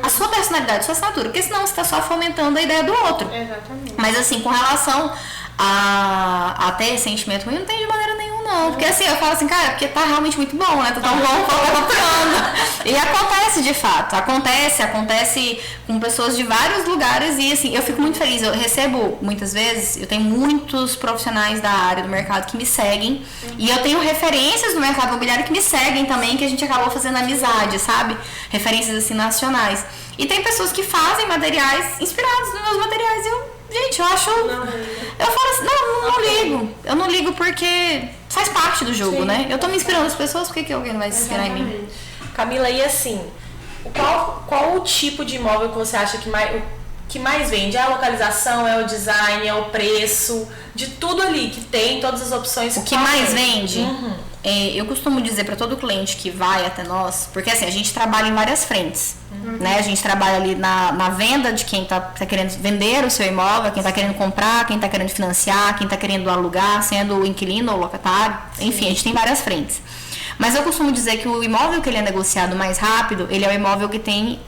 a sua personalidade, a sua assinatura, porque senão você está só fomentando a ideia do outro. Exatamente. Mas assim, com relação a ter sentimento ruim, não tem de maneira nenhuma, não. Porque assim, eu falo assim, cara, porque tá realmente muito bom, né? Tá tão bom que eu tô comprando. E acontece de fato, acontece com pessoas de vários lugares e assim, eu fico muito feliz. Eu recebo muitas vezes, eu tenho muitos profissionais da área do mercado que me seguem e eu tenho referências do mercado imobiliário que me seguem também, que a gente acabou fazendo amizade, sabe? Referências assim nacionais. E tem pessoas que fazem materiais inspirados nos meus materiais e gente, eu acho. Eu falo assim, não ligo. Eu não ligo porque faz parte do jogo, né? Eu tô me inspirando as pessoas, por que alguém não vai se inspirar em mim? Camila, e assim, qual o tipo de imóvel que você acha que mais vende? É a localização, é o design, é o preço, de tudo ali que tem, todas as opções. O que mais vende? Eu costumo dizer para todo cliente que vai até nós, porque assim, a gente trabalha em várias frentes, né? A gente trabalha ali na venda de quem tá querendo vender o seu imóvel, quem tá querendo comprar, quem tá querendo financiar, quem tá querendo alugar, sendo o inquilino ou locatário, enfim, a gente tem várias frentes. Mas eu costumo dizer que o imóvel que ele é negociado mais rápido, ele é o imóvel que tem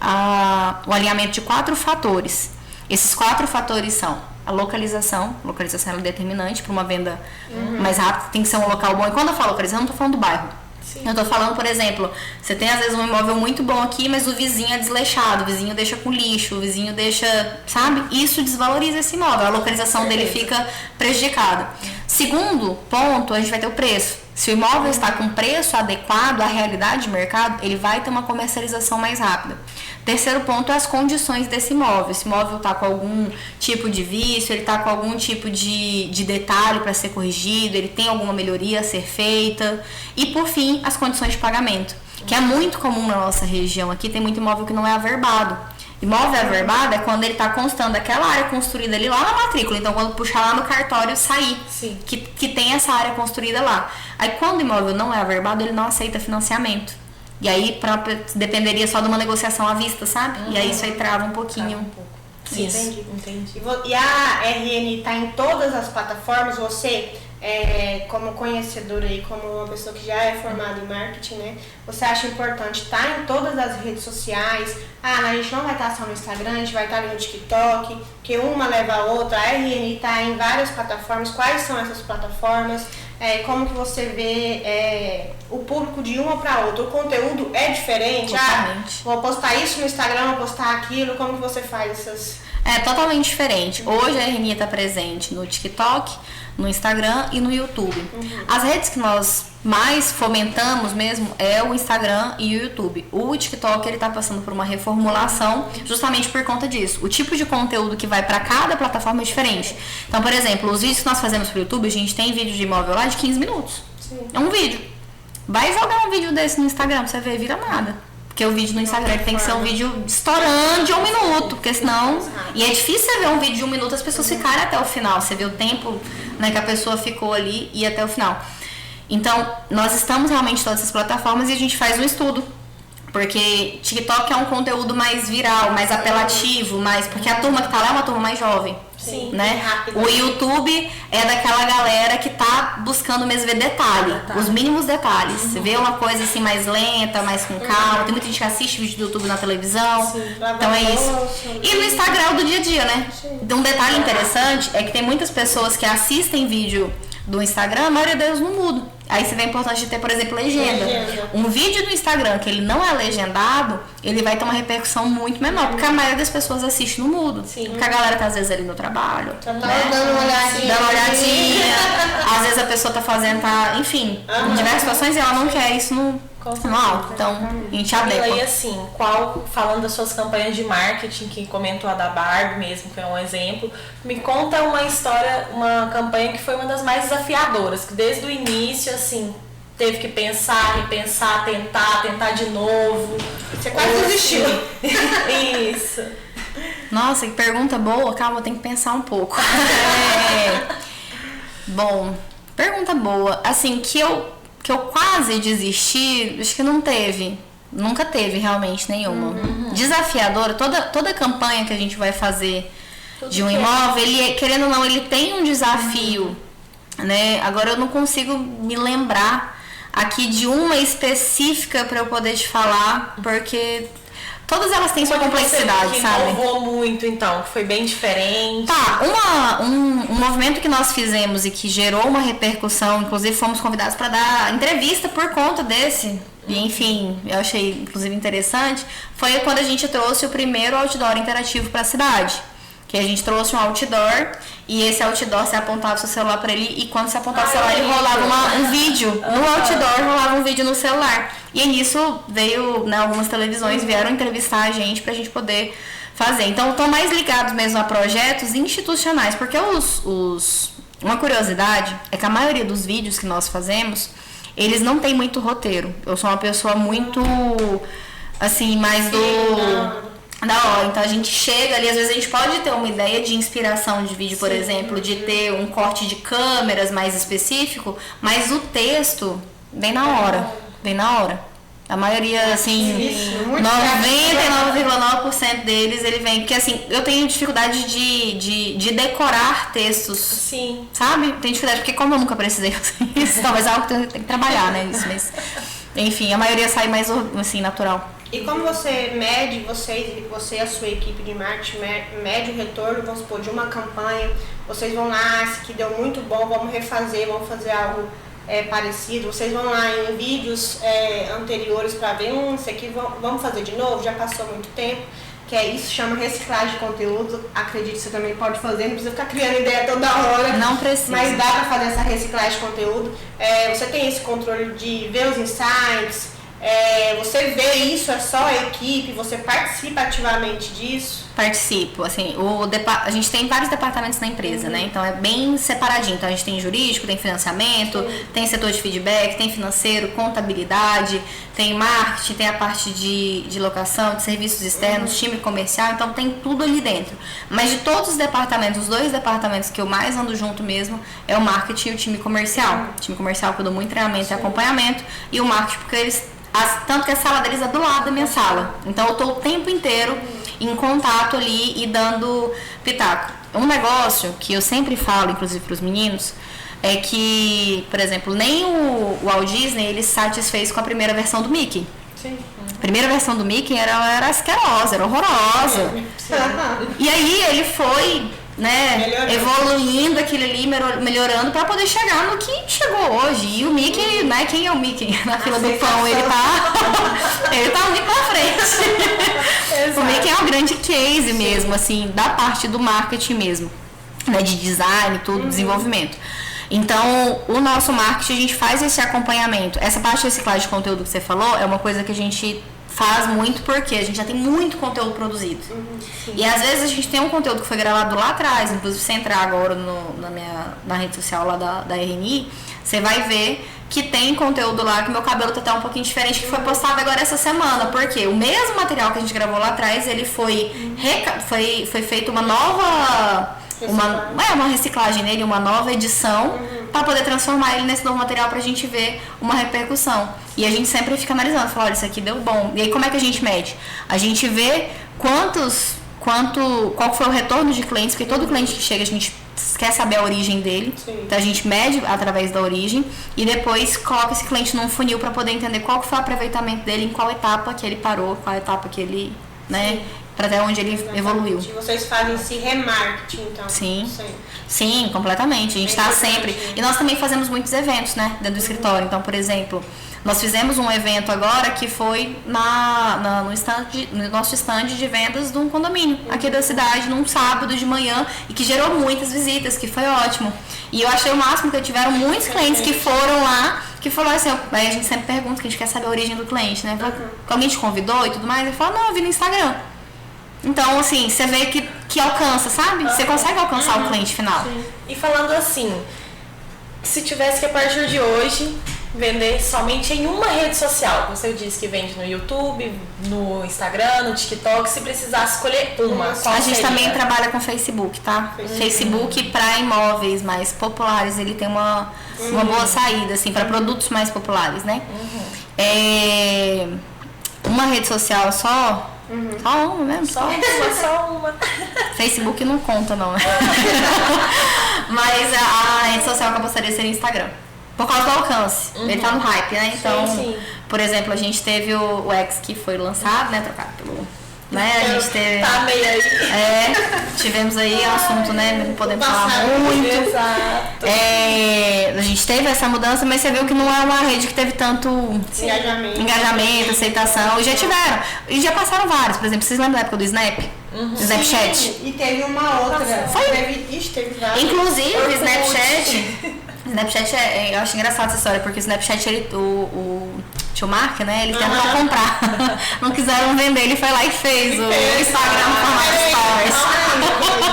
o alinhamento de 4 fatores. Esses 4 fatores são a localização é determinante para uma venda mais rápida, tem que ser um local bom. E quando eu falo localização, eu não estou falando do bairro. Sim. Eu estou falando, por exemplo, você tem às vezes um imóvel muito bom aqui, mas o vizinho é desleixado, o vizinho deixa com lixo, o vizinho deixa, sabe? Isso desvaloriza esse imóvel, a localização dele fica prejudicada. Segundo ponto, a gente vai ter o preço. Se o imóvel está com preço adequado à realidade de mercado, ele vai ter uma comercialização mais rápida. Terceiro ponto é as condições desse imóvel. Esse imóvel está com algum tipo de vício, ele está com algum tipo de detalhe para ser corrigido, ele tem alguma melhoria a ser feita. E, por fim, as condições de pagamento, que é muito comum na nossa região aqui, tem muito imóvel que não é averbado. Imóvel averbado é quando ele está constando aquela área construída ali lá na matrícula. Então, quando puxar lá no cartório, sair, que tem essa área construída lá. Aí, quando o imóvel não é averbado, ele não aceita financiamento. E aí, dependeria só de uma negociação à vista, sabe? E aí, isso aí trava um pouquinho. Isso. Entendi. E a RN está em todas as plataformas? Você, como conhecedora e como uma pessoa que já é formada em marketing, né? Você acha importante estar em todas as redes sociais? A gente não vai estar só no Instagram, a gente vai estar ali no TikTok, que uma leva a outra. A RN está em várias plataformas. Quais são essas plataformas? Como que você vê o público de uma para outra? O conteúdo é diferente? Totalmente. Vou postar isso no Instagram, vou postar aquilo. Como que você faz essas... É totalmente diferente. Hoje a RN está presente no TikTok, no Instagram e no YouTube. As redes que nós mais fomentamos mesmo é o Instagram e o YouTube. O TikTok ele está passando por uma reformulação justamente por conta disso. O tipo de conteúdo que vai para cada plataforma é diferente. Então, por exemplo, os vídeos que nós fazemos para o YouTube, a gente tem vídeo de imóvel lá de 15 minutos. Sim. É um vídeo. Vai jogar um vídeo desse no Instagram pra você ver, vira nada. Porque o vídeo no Instagram tem que ser um vídeo estourando de 1 minuto, porque senão... E é difícil você ver um vídeo de 1 minuto, as pessoas ficarem até o final. Você vê o tempo, né, que a pessoa ficou ali e até o final. Então, nós estamos realmente em todas essas plataformas e a gente faz um estudo. Porque TikTok é um conteúdo mais viral, mais apelativo, porque a turma que tá lá é uma turma mais jovem. Sim, né? rápido. O YouTube é daquela galera que tá buscando mesmo ver detalhe, os mínimos detalhes. Você vê uma coisa assim mais lenta, mais com calma. Tem muita gente que assiste vídeo do YouTube na televisão. Então é isso. E no Instagram é o do dia a dia, né? Um detalhe interessante é que tem muitas pessoas que assistem vídeo do Instagram, a maioria deles não muda. Aí você vê a importância de ter, por exemplo, legenda. Um vídeo no Instagram que ele não é legendado, ele vai ter uma repercussão muito menor, porque a maioria das pessoas assiste no mudo. Sim. Porque a galera tá às vezes ali no trabalho, tá né? dando uma olhadinha. Dando uma olhadinha. Às vezes a pessoa tá fazendo, enfim, em diversas situações e ela não quer isso no alto. Então, a gente adequa. E assim, falando das suas campanhas de marketing, que comentou a da Barbie mesmo, que é um exemplo, me conta uma história, uma campanha que foi uma das mais desafiadoras, que desde o início, assim, teve que pensar, repensar, tentar de novo. Você quase desistiu. Isso. Nossa, que pergunta boa. Calma, eu tenho que pensar um pouco. Bom, pergunta boa. Assim, que eu quase desisti, acho que não teve. Nunca teve realmente nenhuma. Desafiadora, toda campanha que a gente vai fazer de um imóvel, ele, querendo ou não, ele tem um desafio, né? Agora eu não consigo me lembrar aqui de uma específica para eu poder te falar, porque todas elas têm sua complexidade, sabe? Inovou muito, então, que foi bem diferente. Tá, um movimento que nós fizemos e que gerou uma repercussão, inclusive fomos convidados para dar entrevista por conta desse e enfim, eu achei inclusive interessante, foi quando a gente trouxe o primeiro outdoor interativo para a cidade. Que a gente trouxe um outdoor e esse outdoor você apontava o seu celular para ele e quando você apontava o celular ele rolava um vídeo. No outdoor rolava um vídeo no celular. E nisso veio, né, algumas televisões vieram entrevistar a gente pra gente poder fazer. Então estão mais ligados mesmo a projetos institucionais, porque uma curiosidade é que a maioria dos vídeos que nós fazemos, eles não tem muito roteiro. Eu sou uma pessoa muito, assim, mais da hora. Então a gente chega ali, às vezes a gente pode ter uma ideia de inspiração de vídeo, por exemplo, de ter um corte de câmeras mais específico, mas o texto vem na hora. Vem na hora. A maioria, assim, 99,9% deles, ele vem. Porque, assim, eu tenho dificuldade de decorar textos. Sim. Sabe? Tenho dificuldade, porque como eu nunca precisei fazer isso, talvez é algo que eu tenho que trabalhar, né? Isso, mas, enfim, a maioria sai mais, assim, natural. E como você mede, você e a sua equipe de marketing mede o retorno, vamos supor, de uma campanha, vocês vão lá, isso aqui deu muito bom, vamos refazer, vamos fazer algo parecido, vocês vão lá em vídeos anteriores para ver, isso aqui vamos fazer de novo, já passou muito tempo, que é isso, chama reciclagem de conteúdo, acredito que você também pode fazer, não precisa ficar criando ideia toda hora. Não precisa. Mas dá para fazer essa reciclagem de conteúdo, você tem esse controle de ver os insights, você vê isso, é só a equipe, você participa ativamente disso? Participo, assim, a gente tem vários departamentos na empresa, né? Então é bem separadinho. Então a gente tem jurídico, tem financiamento, tem setor de feedback, tem financeiro, contabilidade, tem marketing, tem a parte de locação, de serviços externos, time comercial, então tem tudo ali dentro. Mas de todos os departamentos, os 2 departamentos que eu mais ando junto mesmo é o marketing e o time comercial. O time comercial que eu dou muito treinamento e acompanhamento, e o marketing porque eles tanto que a sala deles é do lado da minha sala. Então eu tô o tempo inteiro em contato ali e dando pitaco. Um negócio que eu sempre falo, inclusive para os meninos, é que, por exemplo, nem o Walt Disney ele se satisfez com a primeira versão do Mickey. Sim. A primeira versão do Mickey era asquerosa, era horrorosa. E aí ele foi, né, evoluindo aquilo ali, melhorando para poder chegar no que chegou hoje. E o Mickey, né, quem é o Mickey na fila do pão? Ele tá muito pra frente. O Mickey é um grande case mesmo, assim, da parte do marketing mesmo, né, de design, tudo, desenvolvimento. Então, o nosso marketing, a gente faz esse acompanhamento. Essa parte de reciclagem de conteúdo que você falou é uma coisa que a gente faz muito porque a gente já tem muito conteúdo produzido. E às vezes a gente tem um conteúdo que foi gravado lá atrás, inclusive se você entrar agora na rede social lá da RNI, você vai ver que tem conteúdo lá que meu cabelo tá até um pouquinho diferente, que foi postado agora essa semana. Porque o mesmo material que a gente gravou lá atrás, ele foi feita uma nova... uma reciclagem nele, uma nova edição para poder transformar ele nesse novo material pra gente ver uma repercussão. E a gente sempre fica analisando, fala, olha, isso aqui deu bom. E aí como é que a gente mede? A gente vê qual foi o retorno de clientes, porque todo cliente que chega a gente quer saber a origem dele. Sim. Então a gente mede através da origem e depois coloca esse cliente num funil para poder entender qual foi o aproveitamento dele, em qual etapa que ele parou, qual etapa que ele, né, para até onde ele evoluiu. E vocês fazem esse remarketing, então? Sim. Sim, completamente. A gente está sempre... E nós também fazemos muitos eventos, né, dentro do escritório. Então, por exemplo, nós fizemos um evento agora que foi no nosso stand de vendas de um condomínio aqui da cidade, num sábado de manhã, e que gerou muitas visitas, que foi ótimo. E eu achei o máximo que tiveram muitos clientes que foram lá, que falaram assim, aí a gente sempre pergunta, que a gente quer saber a origem do cliente, né? Alguém te convidou e tudo mais? Ele fala, não, eu vi no Instagram. Então, assim, você vê que alcança, sabe? Você consegue alcançar o cliente final. Sim. E falando assim, se tivesse que a partir de hoje vender somente em uma rede social, você disse que vende no YouTube, no Instagram, no TikTok, se precisasse escolher uma, qual a gente seria? também trabalha com Facebook, tá? Facebook para imóveis mais populares, ele tem uma boa saída, assim, para produtos mais populares, né? Uma rede social só... Só uma mesmo? Só uma. Facebook não conta, não. Mas a rede social que eu gostaria seria Instagram. Por causa do alcance. Ele tá no hype, né? Então, sim. por exemplo, a gente teve o X que foi lançado, né? Trocado pelo né? A gente teve... Tá meio aí. Tivemos aí um assunto, né? Não podemos falar muito. Exato. A gente teve essa mudança, mas você viu que não é uma rede que teve tanto engajamento, aceitação. E já tiveram. E já passaram vários. Por exemplo, vocês lembram da época do Snap? Do Snapchat? Sim, e teve uma outra. Teve várias. Inclusive, Snapchat eu acho engraçada essa história, porque o Snapchat, o tio Mark, né, ele tentou comprar. Não quiseram vender, ele foi lá e fez o Instagram no formato Stories.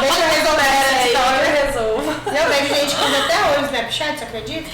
Deixa eu resolver essa história. Eu resolvo. Eu vejo gente que usa até hoje o Snapchat, você acredita?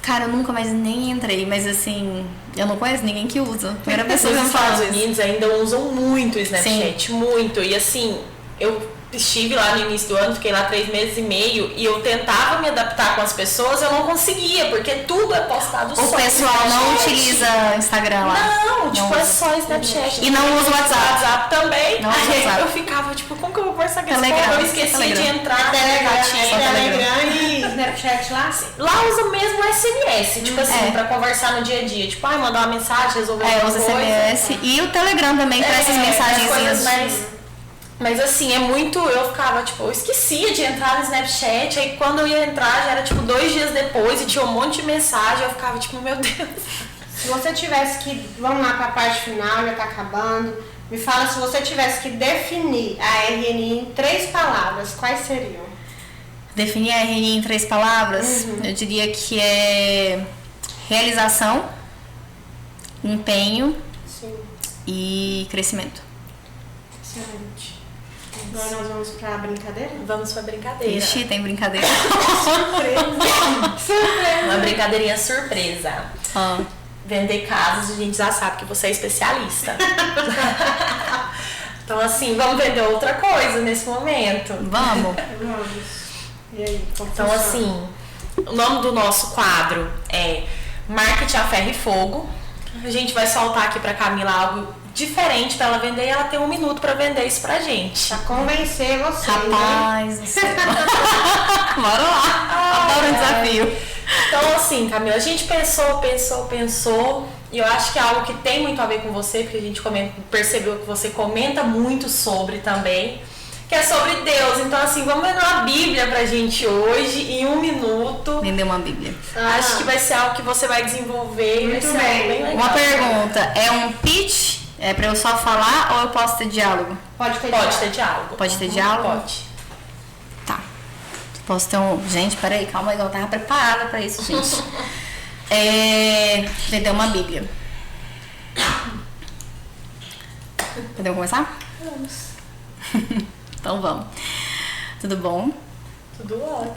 Cara, eu nunca mais nem entrei, mas assim, eu não conheço ninguém que usa. Primeira pessoa que Os me fala Estados isso. Unidos ainda usam muito o Snapchat, muito. E assim, eu estive lá no início do ano, fiquei lá 3 meses e meio, e eu tentava me adaptar com as pessoas, eu não conseguia, porque tudo é postado só. O pessoal não utiliza Instagram lá. Não, tipo, é só Snapchat. E não usa o WhatsApp. WhatsApp também. Não usa o Aí WhatsApp. eu ficava, tipo, como que eu vou pôr essa Telegram. questão? Eu esqueci Telegram. de entrar no Telegram e Snapchat lá. Lá usa mesmo SMS, tipo assim, pra conversar no dia a dia. Tipo, mandar uma mensagem, resolver alguma Usa coisa. SMS. E o Telegram também, para essas mensagenzinhas. Mas assim, é muito. Eu ficava, tipo, eu esquecia de entrar no Snapchat. Aí quando eu ia entrar, já era tipo 2 dias depois e tinha um monte de mensagem. Eu ficava, tipo, meu Deus. Se você tivesse que. Vamos lá pra parte final, já tá acabando. Me fala, se você tivesse que definir a RNI em 3 palavras, quais seriam? Definir a RNI em 3 palavras, eu diria que é realização, empenho Sim. e crescimento. Excelente. Agora nós vamos pra brincadeira? Vamos pra brincadeira. Ixi, tem brincadeira. Uma brincadeirinha surpresa. Ó, Vender casas, a gente já sabe que você é especialista. Então assim, vamos vender outra coisa nesse momento. vamos. Vamos. E aí, como Então funciona? assim, o nome do nosso quadro é Marketing a Ferro e Fogo. A gente vai soltar aqui pra Camila algo diferente pra ela vender e ela tem 1 minuto pra vender isso pra gente. Pra convencer você. Rapaz do céu. Bora lá. Adoro o desafio. Então assim, Camila, a gente pensou e eu acho que é algo que tem muito a ver com você, porque a gente percebeu que você comenta muito sobre também, que é sobre Deus. Então assim, vamos ler uma Bíblia pra gente hoje em 1 minuto. Vender uma Bíblia. Acho que vai ser algo que você vai desenvolver e vai Muito ser algo bem. bem legal. Uma pergunta, é um pitch? É pra eu só falar ou eu posso ter diálogo? Pode ter Pode diálogo. ter diálogo. Pode ter diálogo? Pode. Tá. Posso ter um... Gente, peraí, calma aí, eu tava preparada pra isso, gente. Vender uma Bíblia. Podemos começar? Vamos. Então vamos. Tudo bom? Tudo ótimo.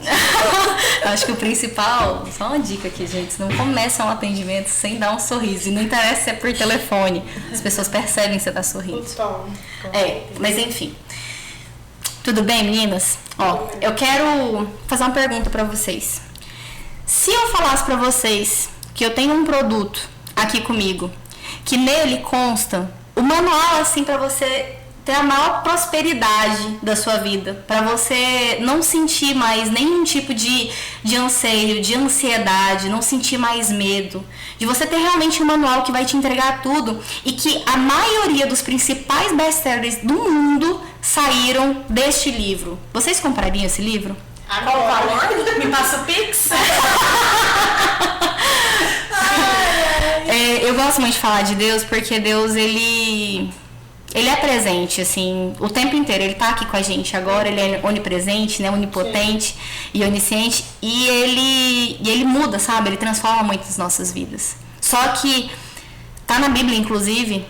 Eu acho que o principal, só uma dica aqui, gente, não começa um atendimento sem dar um sorriso. E não interessa se é por telefone, as pessoas percebem que você tá sorrindo. O tom. Mas enfim. Tudo bem, meninas? Ó, eu quero fazer uma pergunta pra vocês. Se eu falasse pra vocês que eu tenho um produto aqui comigo, que nele consta o manual assim pra você ter a maior prosperidade da sua vida, pra você não sentir mais nenhum tipo de anseio, de ansiedade, não sentir mais medo, de você ter realmente um manual que vai te entregar tudo e que a maioria dos principais best-sellers do mundo saíram deste livro. Vocês comprariam esse livro? Qual o valor? Me passa o Pix? Eu gosto muito de falar de Deus porque Deus, ele é presente, assim, o tempo inteiro. Ele tá aqui com a gente agora, ele é onipresente, né, onipotente e onisciente. E ele muda, sabe? Ele transforma muito as nossas vidas. Só que tá na Bíblia, inclusive,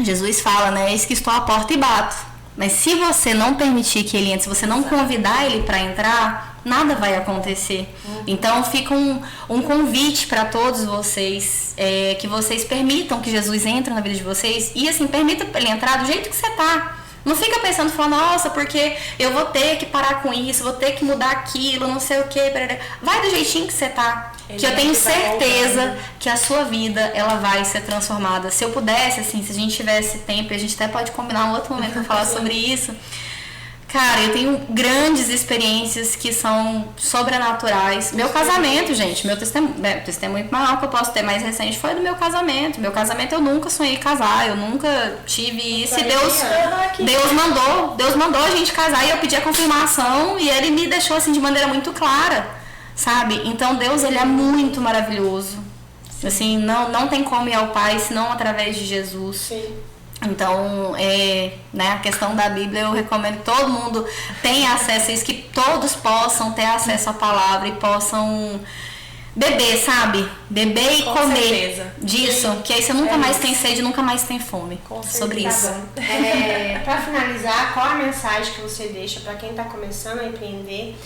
Jesus fala, né, eis que estou à porta e bato. Mas se você não permitir que ele entre, se você não convidar ele para entrar, nada vai acontecer. Então fica um convite para todos vocês, que vocês permitam que Jesus entre na vida de vocês e assim, permita ele entrar do jeito que você tá. Não fica pensando, falando, nossa, porque eu vou ter que parar com isso, vou ter que mudar aquilo, não sei o que. Vai do jeitinho que você tá. Que eu tenho certeza que a sua vida, ela vai ser transformada. Se eu pudesse, assim, se a gente tivesse tempo, a gente até pode combinar um outro momento pra falar sobre isso. Cara, eu tenho grandes experiências que são sobrenaturais. Meu casamento, gente, meu testemunho maior que eu posso ter mais recente foi do meu casamento. Meu casamento eu nunca sonhei casar, eu nunca tive isso. E Deus mandou a gente casar e eu pedi a confirmação e ele me deixou assim de maneira muito clara, sabe? Então Deus, ele é muito maravilhoso. Assim, não tem como ir ao Pai senão através de Jesus. Sim. Então, a questão da Bíblia, eu recomendo que todo mundo tenha acesso a isso, que todos possam ter acesso à palavra e possam beber, sabe? Beber e Com comer certeza. disso, que aí você nunca mais tem sede, nunca mais tem fome. Sobre isso. Para finalizar, qual a mensagem que você deixa para quem está começando a empreender?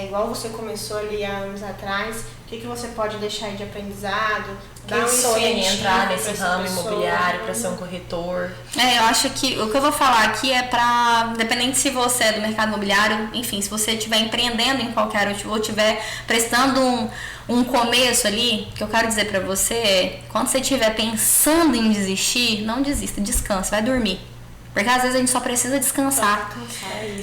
Igual você começou ali há anos atrás, o que você pode deixar aí de aprendizado? Quem sonha em entrar nesse ramo imobiliário para ser um corretor? Eu acho que o que eu vou falar aqui é para, independente se você é do mercado imobiliário, enfim, se você estiver empreendendo em qualquer área ou estiver prestando um começo ali, o que eu quero dizer para você é, quando você estiver pensando em desistir, não desista, descansa, vai dormir. Porque às vezes a gente só precisa descansar.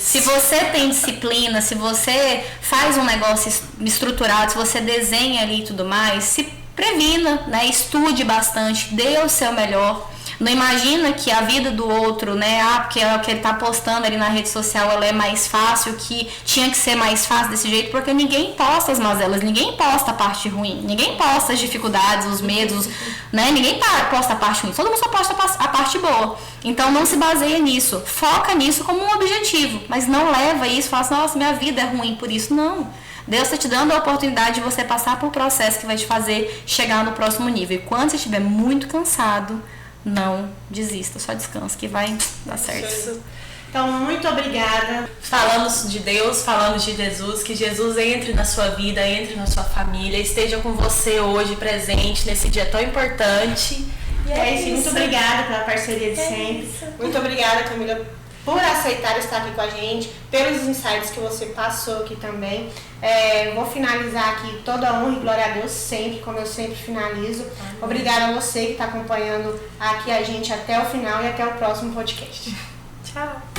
Se você tem disciplina, se você faz um negócio estruturado, se você desenha ali e tudo mais, se previna, né? Estude bastante, dê o seu melhor. Não imagina que a vida do outro, né? Porque é o que ele tá postando ali na rede social, ela é mais fácil, que tinha que ser mais fácil desse jeito, porque ninguém posta as mazelas, ninguém posta a parte ruim, ninguém posta as dificuldades, os medos, né? Ninguém posta a parte ruim, todo mundo só posta a parte boa. Então não se baseia nisso, foca nisso como um objetivo, mas não leva isso e fala assim, nossa, minha vida é ruim por isso, não. Deus está te dando a oportunidade de você passar por um processo que vai te fazer chegar no próximo nível. E quando você estiver muito cansado, não desista, só descansa que vai dar certo. Então, muito obrigada. Falamos de Deus, falamos de Jesus, que Jesus entre na sua vida, entre na sua família, esteja com você hoje presente nesse dia tão importante. E isso. Muito obrigada pela parceria de sempre. Isso. Muito obrigada, Camila, por aceitar estar aqui com a gente, pelos insights que você passou aqui também. Vou finalizar aqui toda a honra e glória a Deus sempre, como eu sempre finalizo. Amém. Obrigada a você que está acompanhando aqui a gente até o final e até o próximo podcast. Tchau.